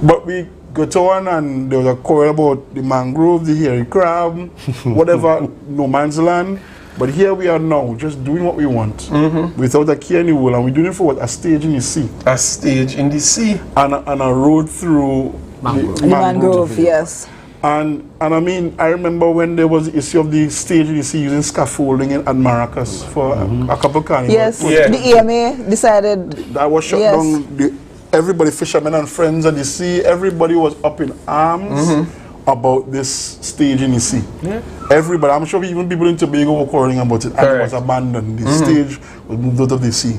But we got on, and there was a call about the mangrove, the hairy crab, whatever, no man's land. But here we are now, just doing what we want, without a care in the world, and we're doing it for what? A stage in the sea. A stage in the sea. And a road through the mangrove, yes. And I mean, I remember when there was the issue of the stage in the sea using scaffolding at Maracas for a couple of carnivals. Yes, the EMA decided. That was shut down. Everybody, fishermen and friends at the sea, everybody was up in arms about this stage in the sea. Everybody, I'm sure even people in Tobago were quarreling about it, and it was abandoned. The stage was moved out of the sea.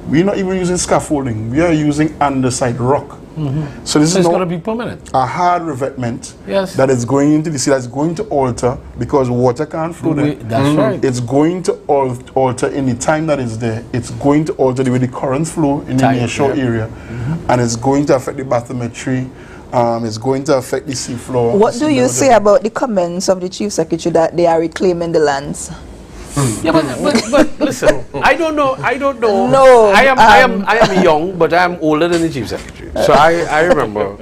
We're not even using scaffolding, we are using andesite rock. So this is going to be permanent. A hard revetment that is going into the sea, that's going to alter because water can't flow there. That's right. It's going to alter in the time that is there. It's going to alter the way the currents flow in the nearshore area, and it's going to affect the bathymetry. It's going to affect the seafloor. What do you say about the comments of the Chief Secretary that they are reclaiming the lands? Yeah, but listen, I don't know. No, I am young, but I am older than the chief secretary. So I remember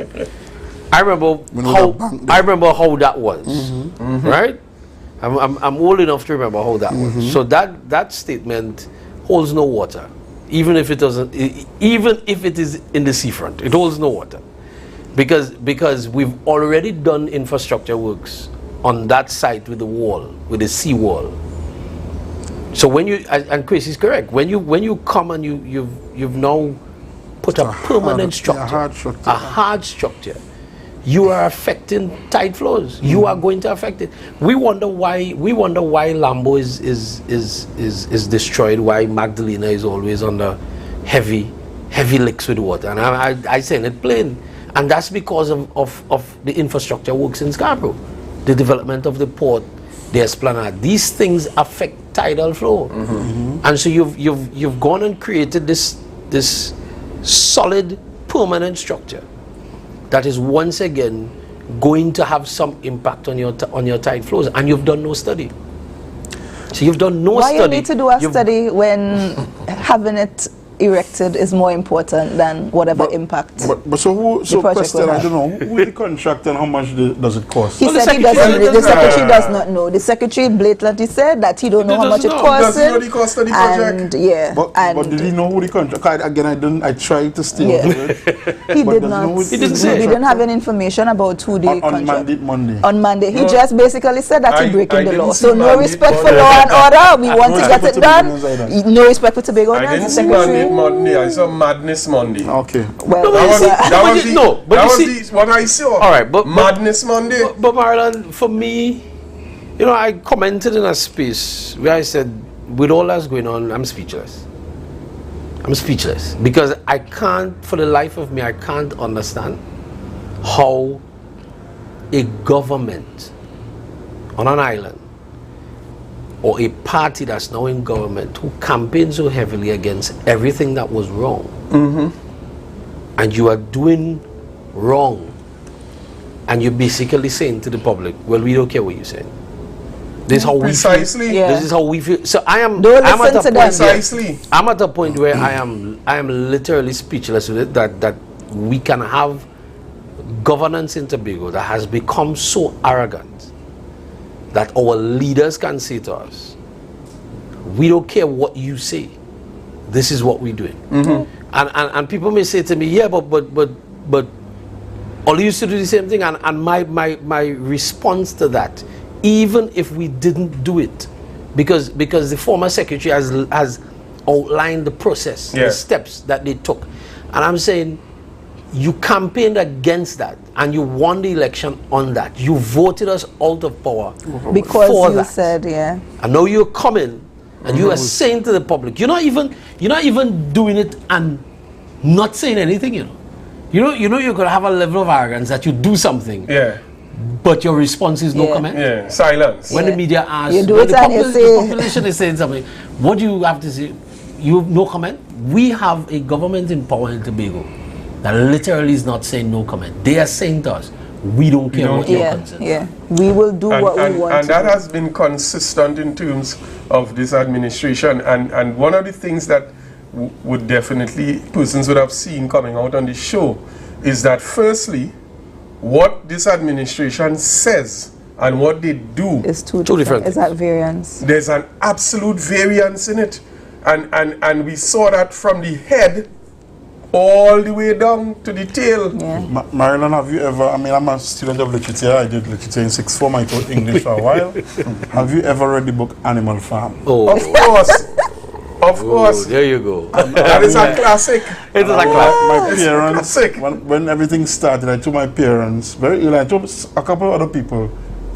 how that was, right? I'm old enough to remember how that was. So that statement holds no water, even if it doesn't. Even if it is in the seafront, it holds no water, because we've already done infrastructure works on that site with the wall, with the sea wall. So when you and Chris is correct, when you come and you've now put a permanent structure, a hard structure, you are affecting tide flows. You are going to affect it. We wonder why Lambo is destroyed. Why Magdalena is always under heavy licks with water. And I say it plain, and that's because of the infrastructure works in Scarborough, the development of the port, the esplanade. These things affect tidal flow, and so you've gone and created this solid permanent structure that is once again going to have some impact on your tide flows, and you've done no study. So you've done no study. Why you need to do a study when having it erected is more important than whatever impact question, I don't know, who is the contractor and how much does it cost? He said the secretary does not know. The secretary blatantly said that he don't know how much it costs. Does he know the cost of the project? But did he know who the contractor? Again, I tried to stay on it. He did not. He didn't have any information about who the contractor. On Monday. He just basically said that he's breaking the law. So no respect for law and order. We want to get it done. No respect for Tobago. I didn't see Monday, I saw Madness Monday. Okay. Well, that was what I saw. All right, but Madness Monday. But Marlon, for me, I commented in a space where I said, with all that's going on, I'm speechless. I'm speechless because I can't, for the life of me, I can't understand how a government on an island, or a party that's now in government, who campaigned so heavily against everything that was wrong, and you are doing wrong, and you're basically saying to the public, well, we don't care what you're saying. This is how precisely. We feel. This is how we feel. So I'm at a point where I am literally speechless with it, that we can have governance in Tobago that has become so arrogant that our leaders can say to us, we don't care what you say, this is what we're doing. And people may say to me, yeah, but all used to do the same thing. And my response to that, even if we didn't do it, because the former secretary has outlined the process, the steps that they took, and I'm saying, you campaigned against that and you won the election on that. You voted us out of power because for you that. said, And now you're coming and you are saying to the public, you're not even doing it and not saying anything. You're gonna have a level of arrogance that you do something. But your response is no comment. Silence. When the media asks, you do it and you say, the population is saying something, what do you have to say? You have no comment. We have a government in power in Tobago that literally is not saying no comment. They are saying to us, we don't care what your concern. We will do what we want. And that has been consistent in terms of this administration. And one of the things that would definitely persons would have seen coming out on the show is that, firstly, what this administration says and what they do is two different. Is that variance? There's an absolute variance in it. And we saw that from the head all the way down to the tail. Marilyn, have you ever, I'm a student of literature, I did literature in sixth form, I taught English for a while. Have you ever read the book Animal Farm? Of course. Of course. There you go. That is a classic. It is a classic. My parents, when everything started, I told my parents, very early, I told a couple of other people,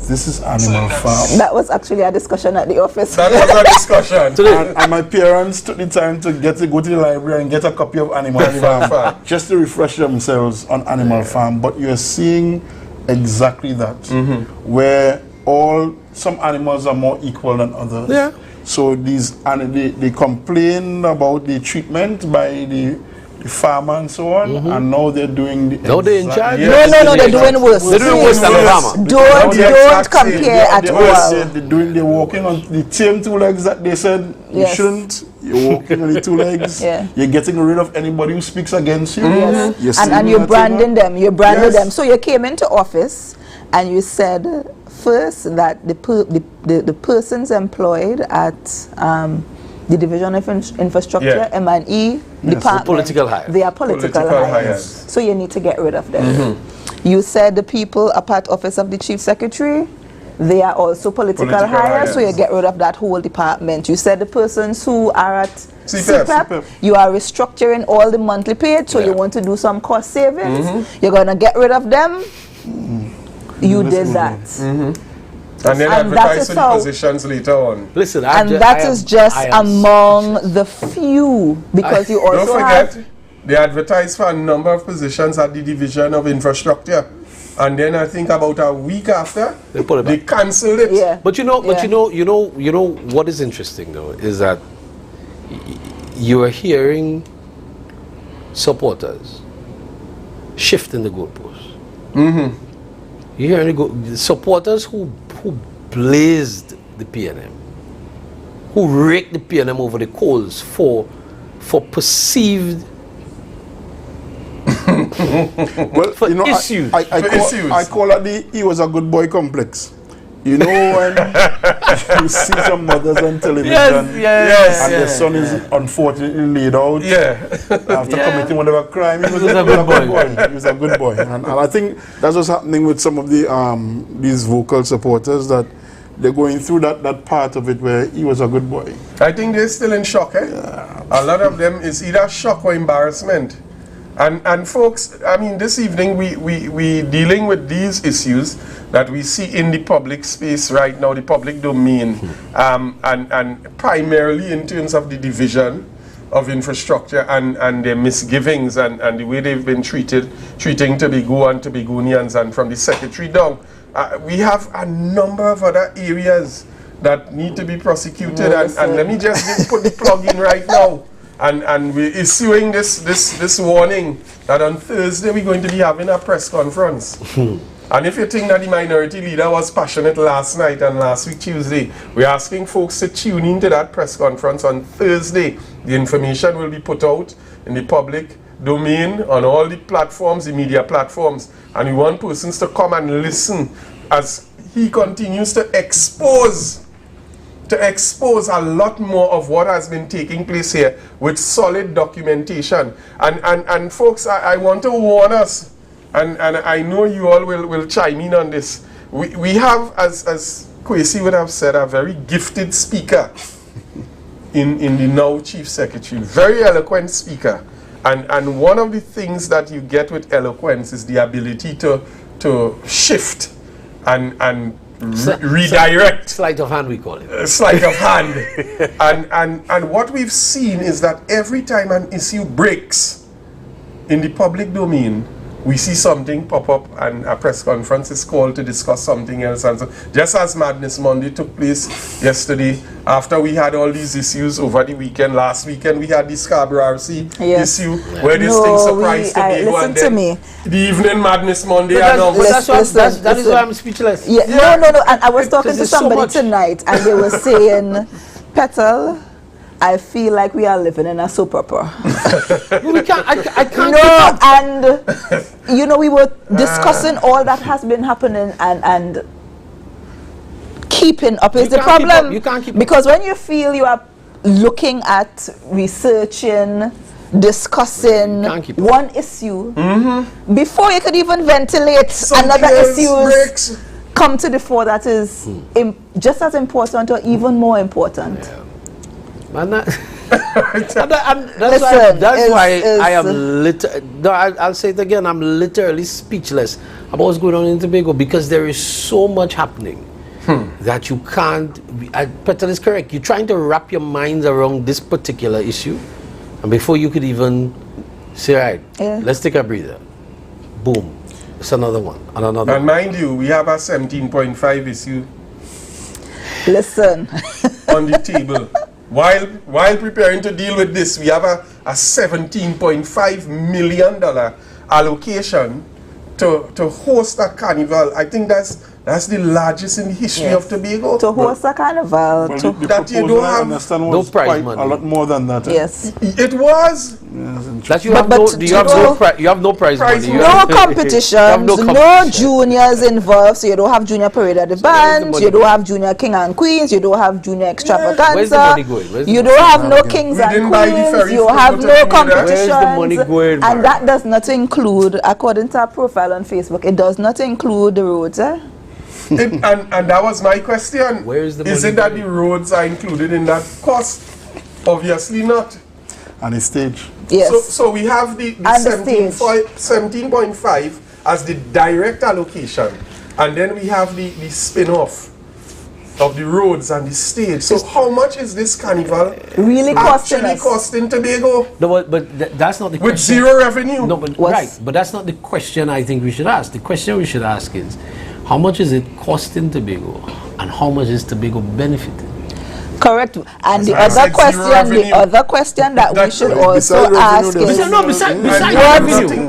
this is Animal Farm. That was actually a discussion at the office. That was a discussion. and my parents took the time to go to the library and get a copy of Animal Farm just to refresh themselves on Animal Farm. But you're seeing exactly that, where some animals are more equal than others. So they complain about the treatment by the the farmer and so on, and now they're doing the Now they're in charge? No, they're doing worse. They're doing worse than the farmer. Don't compare at all. They're walking on the same two legs that they said you shouldn't. You're walking on the two legs. You're getting rid of anybody who speaks against you. And you're branding them. You branded them. So you came into office and you said first that the persons employed at the Division of Infrastructure, M&E department, political hires. They are political hires. So you need to get rid of them. You said the people up at Office of the Chief Secretary, they are also political hires, so you get rid of that whole department. You said the persons who are at CPEP, you are restructuring all the monthly paid, so you want to do some cost savings. You're going to get rid of them. You did that. And then advertise for the positions later on. Listen, that is just among the few, because you also don't forget, they advertised for a number of positions at the Division of Infrastructure. And then I think about a week after, they cancelled it. Yeah. But you know what is interesting though is that you are hearing supporters shifting the goalposts. You hear supporters who blazed the PNM, who raked the PNM over the coals for perceived well, issues. I call it he was a good boy complex. You know when you see some mothers on television and their son is unfortunately laid out after committing whatever crime, he was a good boy. He was a good boy. And I think that's what's happening with some of the these vocal supporters, that they're going through that part of it where he was a good boy. I think they're still in shock. A lot of them is either shock or embarrassment. And folks, I mean, this evening we dealing with these issues that we see in the public space right now, the public domain, and primarily in terms of the Division of Infrastructure and their misgivings and the way they've been treating Tobago and Tobagonians, and from the Secretary down. We have a number of other areas that need to be prosecuted, and let me just put the plug in right now. And we're issuing this warning that on Thursday we're going to be having a press conference. And if you think that the minority leader was passionate last night and last week Tuesday, we're asking folks to tune into that press conference on Thursday. The information will be put out in the public domain on all the platforms, the media platforms. And we want persons to come and listen as he continues to expose a lot more of what has been taking place here with solid documentation. And folks, I want to warn us, and I know you all will chime in on this. We have, as Kwesi would have said, a very gifted speaker in the now Chief Secretary, very eloquent speaker. And one of the things that you get with eloquence is the ability to shift and redirect. Sleight of hand, we call it. Sleight of hand. and what we've seen is that every time an issue breaks in the public domain, we see something pop up and a press conference is called to discuss something else. And so, just as Madness Monday took place yesterday, after we had all these issues over the weekend, last weekend we had the Scarborough RC issue where this thing surprised Tobago, and then the evening Madness Monday. That is why I'm speechless. No. And I was talking to somebody tonight and they were saying, Petal, I feel like we are living in a soap opera. We can't. I can't. No, and we were discussing all that has been happening and keeping up is the problem. You can't keep up. Because when you feel you are looking at researching, discussing one issue, before you could even ventilate another issue, come to the fore that is just as important or even more important. That's why I am I'll say it again, I'm literally speechless about what's going on in Tobago, because there is so much happening that you can't. Petal is correct. You're trying to wrap your minds around this particular issue, and before you could even say, right, let's take a breather, boom, it's another one and another. And mind you, we have a 17.5 issue on the table. while preparing to deal with this, we have a $17.5 million allocation to host a carnival. I think that's the largest in the history of Tobago. To host a carnival. That you don't have no prize money. A lot more than that. Yes. It was. That you have no prize money. No competitions, no juniors involved. So you don't have junior parade at the band. You don't have junior king and queens. You don't have junior extravaganza. Where's the money going? You don't have no kings and queens. You have no competitions. Where's the money going? And that does not include, according to our profile on Facebook, it does not include the roads. And that was my question. Where is the money? Is it that the roads are included in that cost? Obviously not. And the stage. Yes. So we have the 17.5 as the direct allocation, and then we have the spin-off of the roads and the stage. So how much is this carnival really costing Tobago? No, but that's not the question. With zero revenue. No, but right. But that's not the question I think we should ask. The question we should ask is, how much is it costing Tobago, and how much is Tobago benefiting? Correct. And the other question that we should also ask is, besides revenue.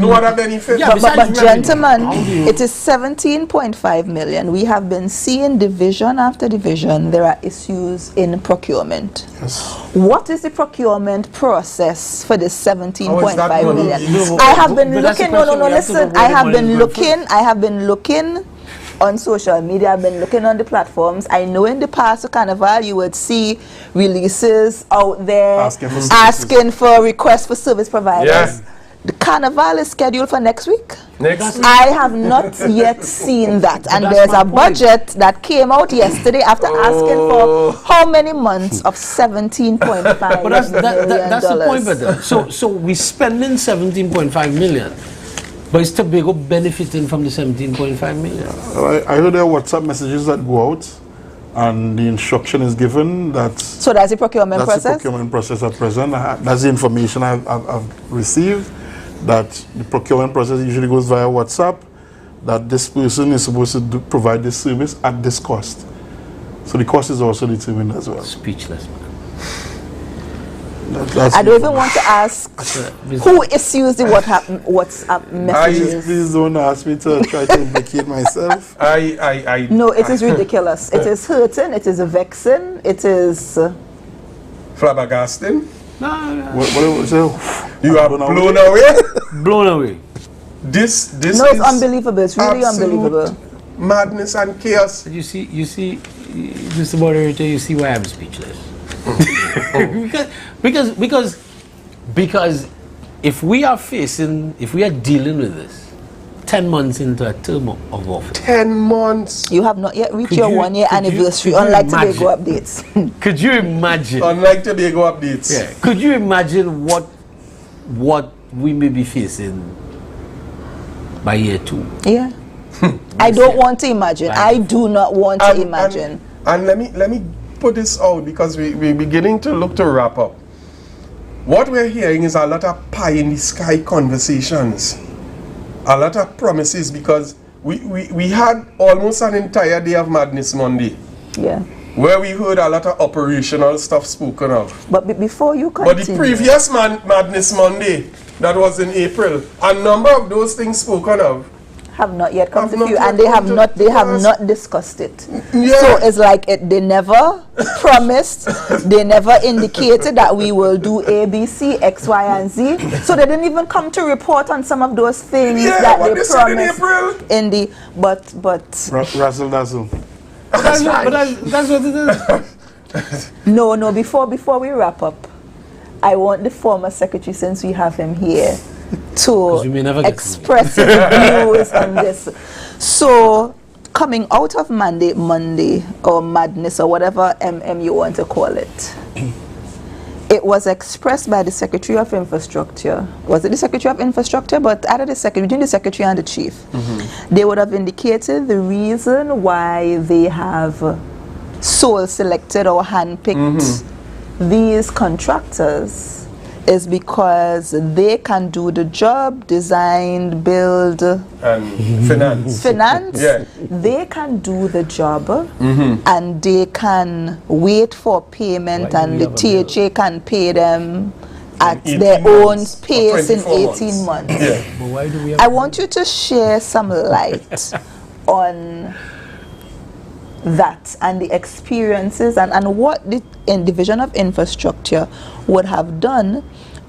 No other benefit. Yeah, but gentlemen, it is 17.5 million. We have been seeing division after division. There are issues in procurement. Yes. What is the procurement process for this 17.5 million? I have been looking. Listen. I have been looking on social media. I've been looking on the platforms. I know in the past of Carnival you would see releases out there asking for requests for service providers. Yeah. The Carnival is scheduled for next week. I have not yet seen that. And there's a budget that came out yesterday after asking for how many months of $17.5 But that's the point, brother. So we're spending $17.5 million. But is Tobago benefiting from the 17.5 million? I heard there are WhatsApp messages that go out, and the instruction is given that. So that's the procurement process? That's the procurement process at present. That's the information I've received, that the procurement process usually goes via WhatsApp, that this person is supposed to provide this service at this cost. So the cost is also determined as well. Speechless, man. I don't even want to ask who issues the WhatsApp messages. Please don't ask me to try to implicate myself. No, it is ridiculous. It is hurting. It is vexing. It is flabbergasting. No. You are blown away. Blown away. This no, it's is unbelievable. It's really unbelievable. Madness and chaos. You see, Mr. Moderator, you see why I'm speechless. because if we are dealing with this 10 months into a term of office, 10 months, you have not yet reached your 1 year anniversary, unlike Tobago updates. Could you imagine? Unlike Tobago updates. Yeah. Could you imagine what we may be facing by year 2? Yeah. I don't want to imagine. I do not want to imagine. And let me put this out, because we're beginning to look to wrap up. What we're hearing is a lot of pie in the sky conversations, a lot of promises, because we had almost an entire day of Madness Monday. Yeah. Where we heard a lot of operational stuff spoken of. But before you continue. But the previous Madness Monday, that was in April, a number of those things spoken of have not yet come to you, and they have not discussed it. Yeah. So it's like they never promised, they never indicated that we will do A, B, C, X, Y, and Z. So they didn't even come to report on some of those things that they promised in the razzle dazzle. That's what it is. No. Before we wrap up, I want the former secretary, since we have him here, to express his views on this. So, coming out of Monday or Madness or whatever you want to call it, it was expressed by the Secretary of Infrastructure. Was it the Secretary of Infrastructure? But either between the Secretary and the Chief, they would have indicated the reason why they have sole selected or handpicked these contractors is because they can do the job, design, build, and finance. Yeah. They can do the job, and they can wait for payment, and the THA can pay them at their own pace in 18 months. Yeah. But why do we have I want you to share some light on that and the experiences and what the Division of Infrastructure would have done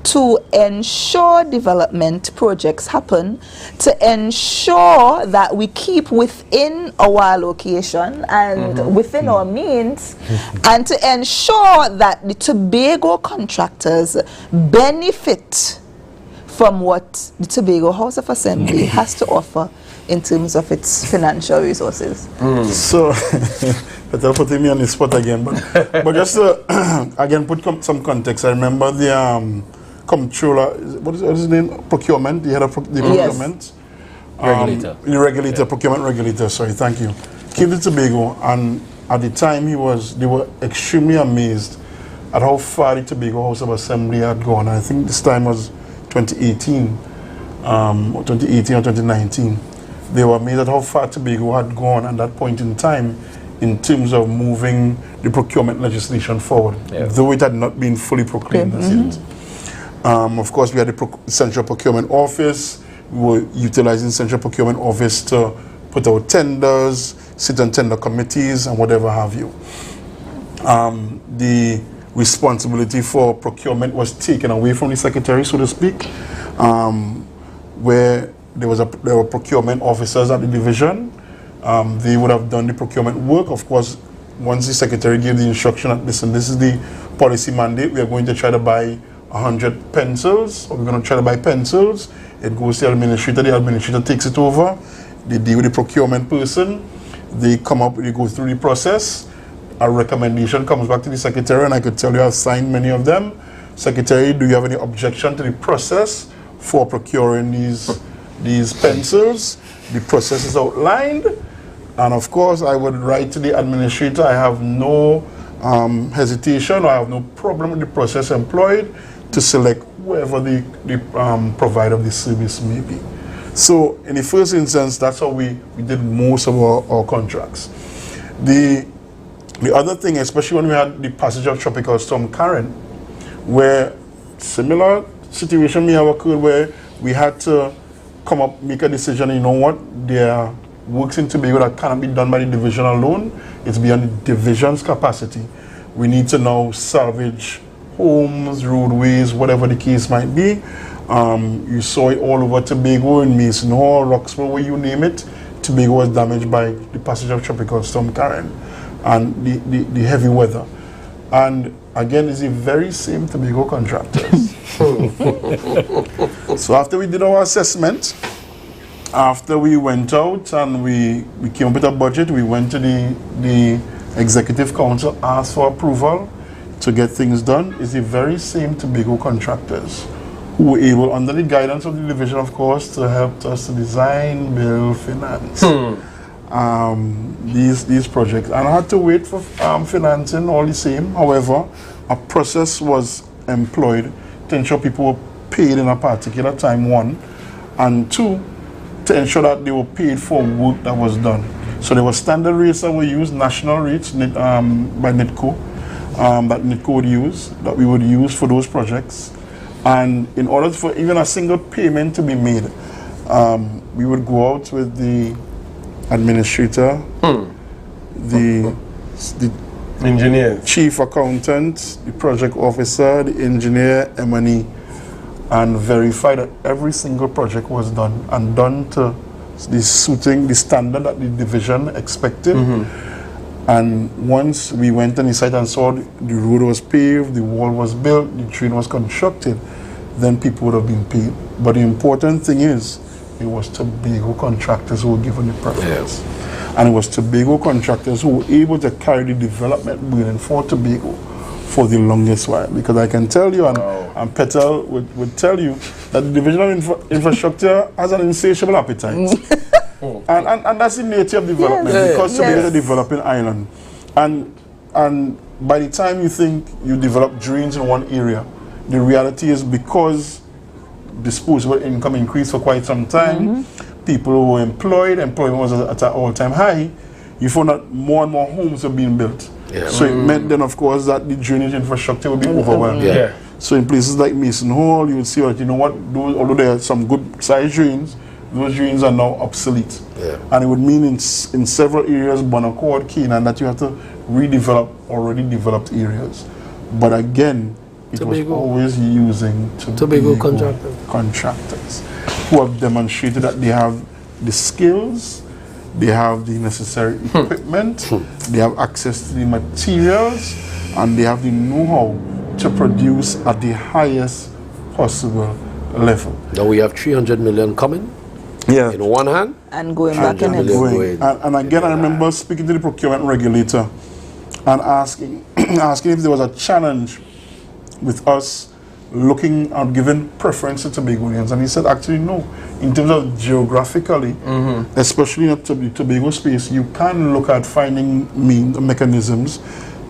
to ensure development projects happen, to ensure that we keep within our allocation and within our means, and to ensure that the Tobago contractors benefit from what the Tobago House of Assembly has to offer in terms of its financial resources. So, but I'll put me on the spot again. But just to, again, put some context. I remember the comptroller, what is his name? Procurement, the head of the procurement. Regulator. The regulator, procurement regulator, sorry, thank you. Came to Tobago, and at the time they were extremely amazed at how far the Tobago House of Assembly had gone. I think this time was 2018, or 2019. They were amazed at how far Tobago had gone at that point in time in terms of moving the procurement legislation forward, though it had not been fully proclaimed as yet. Of course, we had the Central Procurement Office. We were utilizing Central Procurement Office to put out tenders, sit on tender committees, and whatever have you. The responsibility for procurement was taken away from the secretary, so to speak, where there were procurement officers at the division. They would have done the procurement work. Of course, once the secretary gave the instruction that, listen, this is the policy mandate, we are going to try to buy 100 pencils, or we're going to try to buy pencils. It goes to the administrator takes it over, they deal with the procurement person, they go through the process, a recommendation comes back to the secretary, and I could tell you I've signed many of them. Secretary, do you have any objection to the process for procuring these pencils? The process is outlined, and of course I would write to the administrator, I have no hesitation, or I have no problem with the process employed to select whoever the provider of the service may be. So in the first instance, that's how we did most of our contracts. The other thing, especially when we had the passage of Tropical Storm Karen, where similar situation may have occurred, where we had to make a decision, you know what, there are works in Tobago that cannot be done by the division alone. It's beyond the division's capacity. We need to now salvage homes, roadways, whatever the case might be. You saw it all over Tobago, in Mason Hall, Roxborough, where you name it. Tobago was damaged by the passage of Tropical Storm Karen and the heavy weather. And again, it's the very same Tobago contractors. So after we did our assessment, after we went out and we came up with a budget, we went to the Executive Council, asked for approval to get things done. It's the very same Tobago contractors who were able, under the guidance of the division, of course, to help us to design, build, finance these projects. And I had to wait for financing all the same. However, a process was employed to ensure people were paid in a particular time, one, and two, to ensure that they were paid for work that was done. So there were standard rates that were used, national rates by NITCO, that NITCO would use, that we would use for those projects. And in order for even a single payment to be made, we would go out with the administrator, the engineer, chief accountant, the project officer, the engineer, M&E, and verify that every single project was done, and done to suiting the standard that the division expected. And once we went on the site and saw the road was paved, the wall was built, the train was constructed, then people would have been paid. But the important thing is, it was Tobago contractors who were given the preference. And it was Tobago contractors who were able to carry the development burden for Tobago for the longest while. Because I can tell you, and Petal would tell you, that the Division of Infrastructure has an insatiable appetite. And that's the nature of development, because Tobago is a developing island. And by the time you think you develop drains in one area, the reality is because disposable income increased for quite some time, people were employed, employment was at an all-time high, you found that more and more homes were being built. Yeah. So it meant then, of course, that the drainage infrastructure would be overwhelmed. Yeah. So in places like Mason Hall, you would see that, you know what, although there are some good sized drains, those drains are now obsolete. Yeah. And it would mean in several areas, Bonaccord, Canaan, that you have to redevelop already developed areas. But again, it was always using Tobago contractors who have demonstrated that they have the skills, they have the necessary equipment, they have access to the materials, and they have the know-how to produce at the highest possible level. Now we have 300 million coming. Yeah. In one hand. And going back in it. And again, I remember speaking to the procurement regulator and asking if there was a challenge with us looking at giving preference to Tobagoans. And he said, actually, no. In terms of geographically, especially in the Tobago space, you can look at finding mechanisms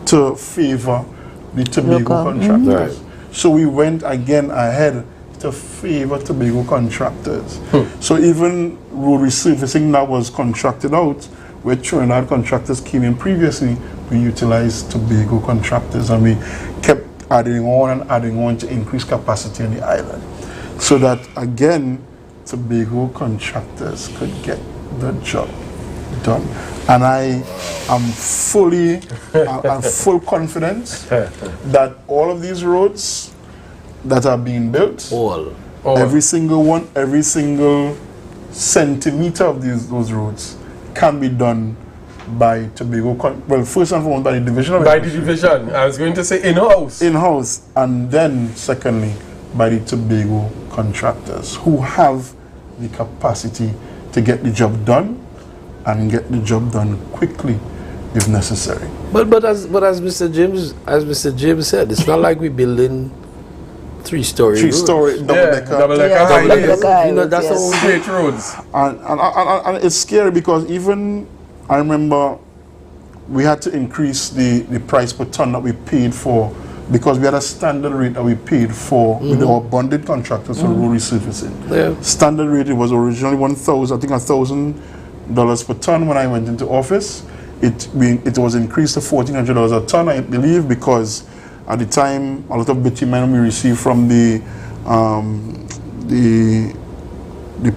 to favor the Tobago contractors. So we went again ahead to favor Tobago contractors. So even road resurfacing that was contracted out, where Trinidad contractors came in previously, we utilized Tobago contractors, and we kept adding on to increase capacity on the island. So that again, Tobago contractors could get the job done. And I am full confidence that all of these roads that are being built, every single one, every single centimeter of those roads can be done by Tobago. Well, first and foremost by the division. By the division. I was going to say in-house. In-house. And then, secondly, by the Tobago contractors who have the capacity to get the job done and get the job done quickly if necessary. But as Mr. James said, it's not like we're building three-story double-decker highways. You know, that's all straight roads. And it's scary because even I remember we had to increase the price per ton that we paid for, because we had a standard rate that we paid for with our bonded contractors for road resurfacing. Standard rate, it was originally $1,000 per ton when I went into office. It was increased to $1,400 a ton, I believe, because at the time a lot of bitumen we received from the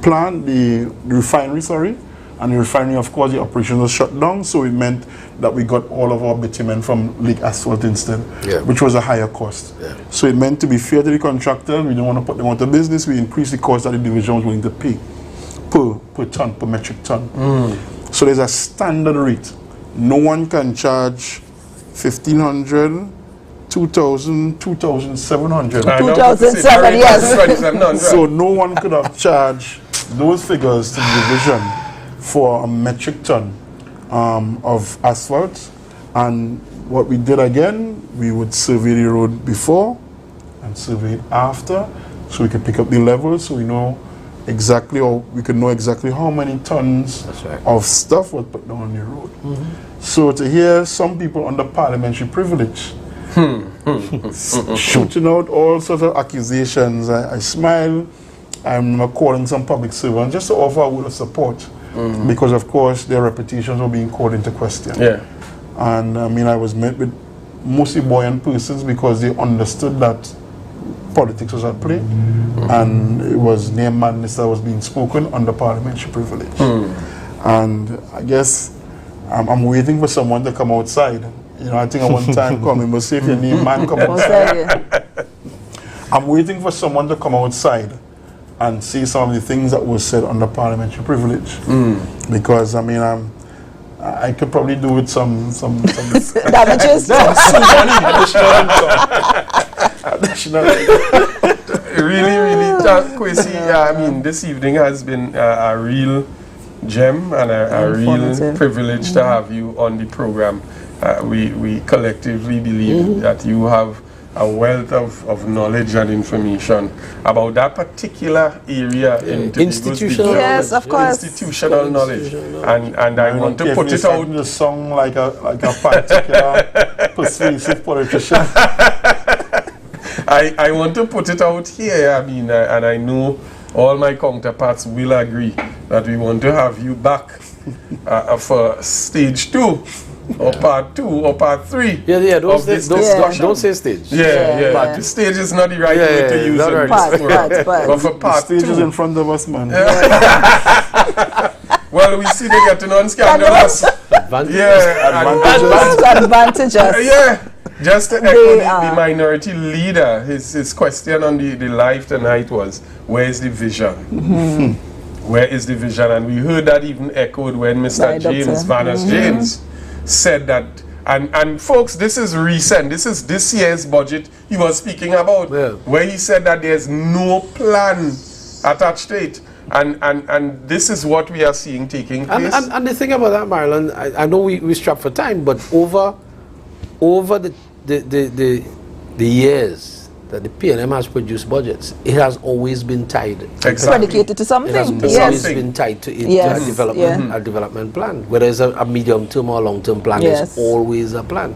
plant, the refinery, and the refinery, of course, the operation was shut down, so it meant that we got all of our bitumen from Lake Asphalt instead, which was a higher cost. So it meant, to be fair to the contractor, we didn't want to put them out of business, we increased the cost that the division was willing to pay per ton, per metric ton. So there's a standard rate. No one can charge $1,500, $2,000, $2,700. 2007, yes. So no one could have charged those figures to the division for a metric ton of asphalt. And what we did again, we would survey the road before and survey it after, so we could pick up the levels, so we know exactly, or we could know exactly how many tons of stuff was put down on the road. So to hear some people under parliamentary privilege shooting out all sorts of accusations, I smile. I'm calling some public servants just to offer a word of support, because of course their reputations were being called into question. And I mean, I was met with mostly buoyant persons because they understood that politics was at play, and it was near madness that was being spoken under parliamentary privilege. And I guess I'm waiting for someone to come outside. You know, I think at one time, come, must say if your name man come outside. I'm waiting for someone to come outside and see some of the things that were said under parliamentary privilege. Because I mean, I could probably do with some damages. Really, Kwesi, I mean, this evening has been a real gem and a real privilege to have you on the program. We collectively believe that you have a wealth of knowledge and information about that particular area in institutional knowledge. Yes, of course. Institutional knowledge. And I want to put it out. The song like a particular persuasive politician. I want to put it out here. I mean, and I know all my counterparts will agree that we want to have you back for stage 2. Or part 2 or part 3 don't of say, this discussion. Don't say stage. The stage is not the right way to use it. But for part 2, stage is in front of us, man. Well, we see they getting on scandalous. Advantages. Just to echo the minority leader, his question on the live tonight was, where is the vision? Where is the vision? And we heard that even echoed when Mr. James, Vanas James, said that. And folks, this is recent. This is this year's budget he was speaking about, where he said that there's no plan attached to it. And this is what we are seeing taking place. And the thing about that, Marilyn, I know we strapped for time, but over the years that the PNM has produced budgets, it has always been tied. Predicated to something. It has always been tied to it, to a development plan. Whether it's a medium-term or long-term plan, there's always a plan.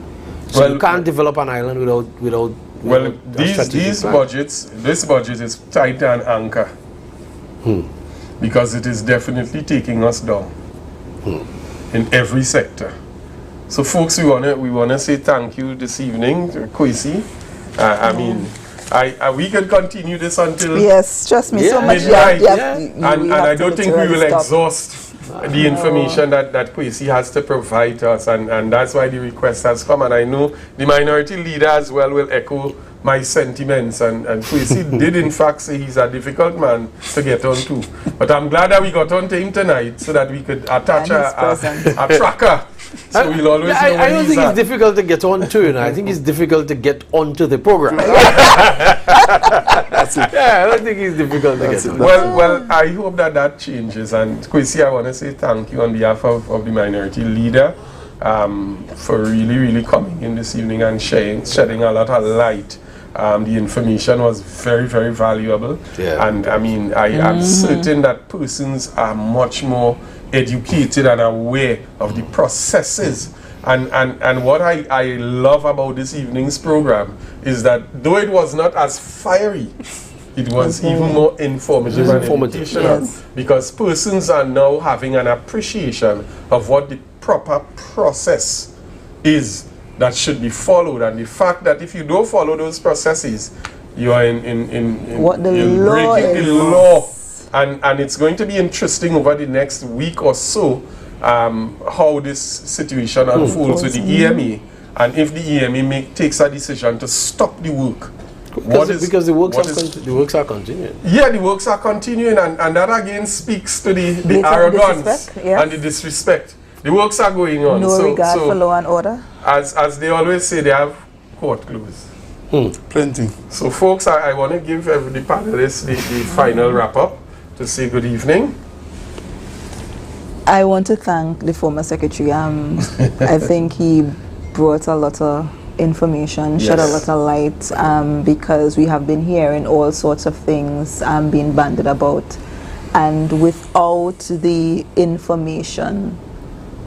So you can't develop an island without these budgets, this budget is tied to an anchor. Because it is definitely taking us down in every sector. So folks, we wanna say thank you this evening to Kwesi. I mean, we can continue this until trust me, so much midnight, and I don't think we will exhaust the information that Kwesi has to provide to us, and that's why the request has come. And I know the minority leader as well will echo my sentiments, and Kwesi did in fact say he's a difficult man to get on to. But I'm glad that we got on to him tonight so that we could attach a tracker. So we'll always know I don't think it's difficult to get on to, I think it's difficult to get onto the program. That's it. I don't think it's difficult to get on. Well, I hope that changes. And Kwesi, I want to say thank you on behalf of the minority leader for really coming in this evening and shedding a lot of light. The information was very valuable. And I mean, I am certain that persons are much more educated and aware of the processes. And what I love about this evening's program is that though it was not as fiery, it was even more informative and educational, because persons are now having an appreciation of what the proper process is that should be followed, and the fact that if you don't follow those processes, you are breaking the law. And it's going to be interesting over the next week or so how this situation unfolds with the EMA, and if the EMA takes a decision to stop the work. Because the works are continuing. Yeah, the works are continuing, and that again speaks to the arrogance and the disrespect. The works are going on. No regard for law and order. As they always say, they have court clothes. Plenty. So folks, I want to give the panelists the final wrap-up to say good evening. I want to thank the former secretary. I think he brought a lot of information, shed a lot of light, because we have been hearing all sorts of things being bandied about, and without the information,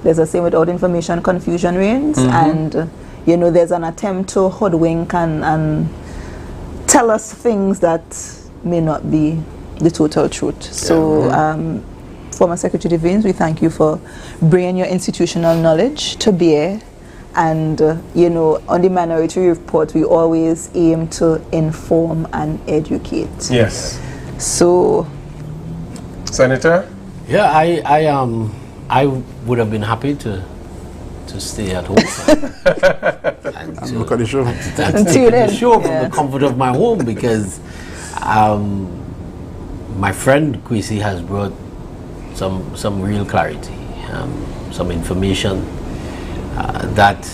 there's a saying, without information confusion reigns, and you know, there's an attempt to hoodwink and tell us things that may not be the total truth. So former Secretary Devines, we thank you for bringing your institutional knowledge to bear, and you know, on the Minority Report we always aim to inform and educate. Yes. So Senator? Yeah, I would have been happy to stay at home and look at the show. And tune in. The show from the comfort of my home, because my friend Kwesi has brought some real clarity, some information that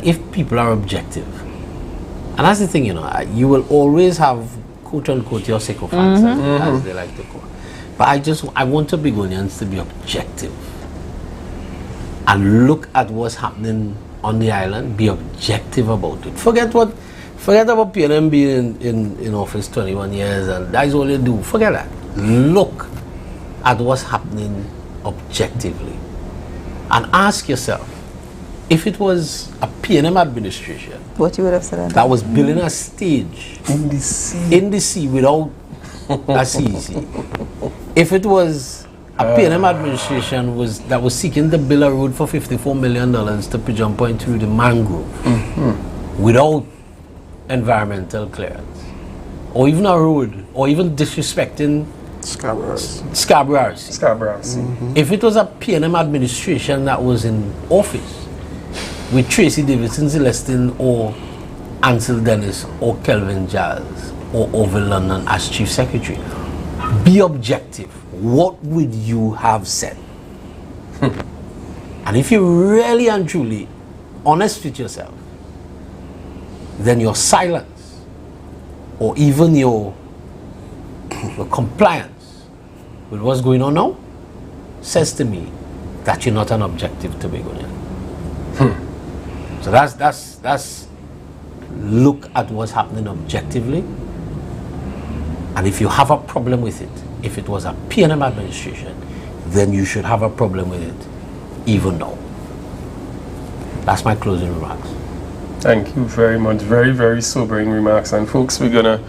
if people are objective, and that's the thing, you know, you will always have quote unquote your sycophants, as they like to call. But I want the Begonians to be objective and look at what's happening on the island, be objective about it. Forget about PNM being in office 21 years and that's all they do. Forget that. Look at what's happening objectively and ask yourself, if it was a P&M administration, what you would have said that was building a stage in the sea without a CEC. If it was a P&M administration that was seeking to build a road for $54 million to Pigeon Point through the mangrove without environmental clearance, or even a road, or even disrespecting Scarborough. If it was a P&M administration that was in office with Tracy Davidson Celestin or Ansel Dennis or Kelvin Giles or Orville London as Chief Secretary, be objective. What would you have said? And if you're really and truly honest with yourself, then your silence or even your compliance with what's going on now says to me that you're not an objective Tobagonian. So that's look at what's happening objectively, and if you have a problem with it, if it was a P&M administration, then you should have a problem with it even now. That's my closing remarks. Thank you very much. Very, very sobering remarks. And folks, we're gonna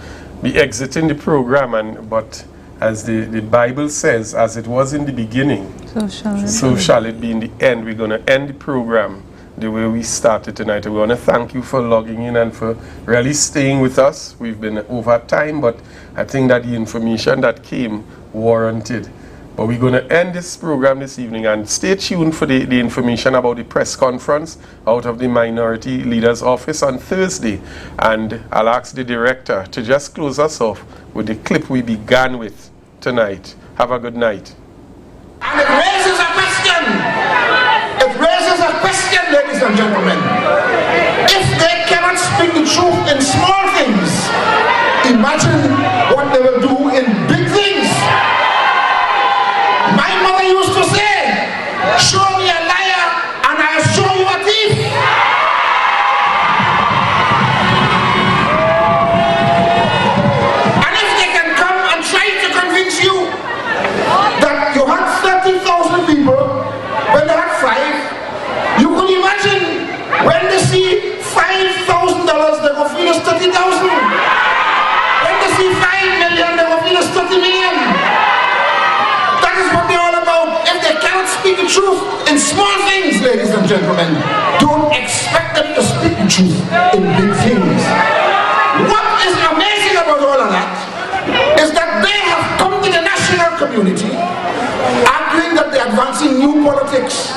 be exiting the program, but as the Bible says, as it was in the beginning, so shall it be in the end. We're gonna end the program the way we started tonight. We want to thank you for logging in and for really staying with us. We've been over time, but I think that the information that came warranted. But we're going to end this program this evening, and stay tuned for the information about the press conference out of the Minority Leader's Office on Thursday. And I'll ask the director to just close us off with the clip we began with tonight. Have a good night. And it raises a question. It raises a question, ladies and gentlemen. If they cannot speak the truth in small things, imagine what they will do in big things. My mother used to say, show me a liar and I'll show you a thief. And if they can come and try to convince you that you had 30,000 people when they had 5, you can imagine when they see $5,000, they go feel us 30,000. When they see 5 million, they go feel us 30 million. That is what they're all about. If they cannot speak the truth in small things, ladies and gentlemen, don't expect them to speak the truth in big things. What is amazing about all of that is that they have come to the national community arguing that they're advancing new politics.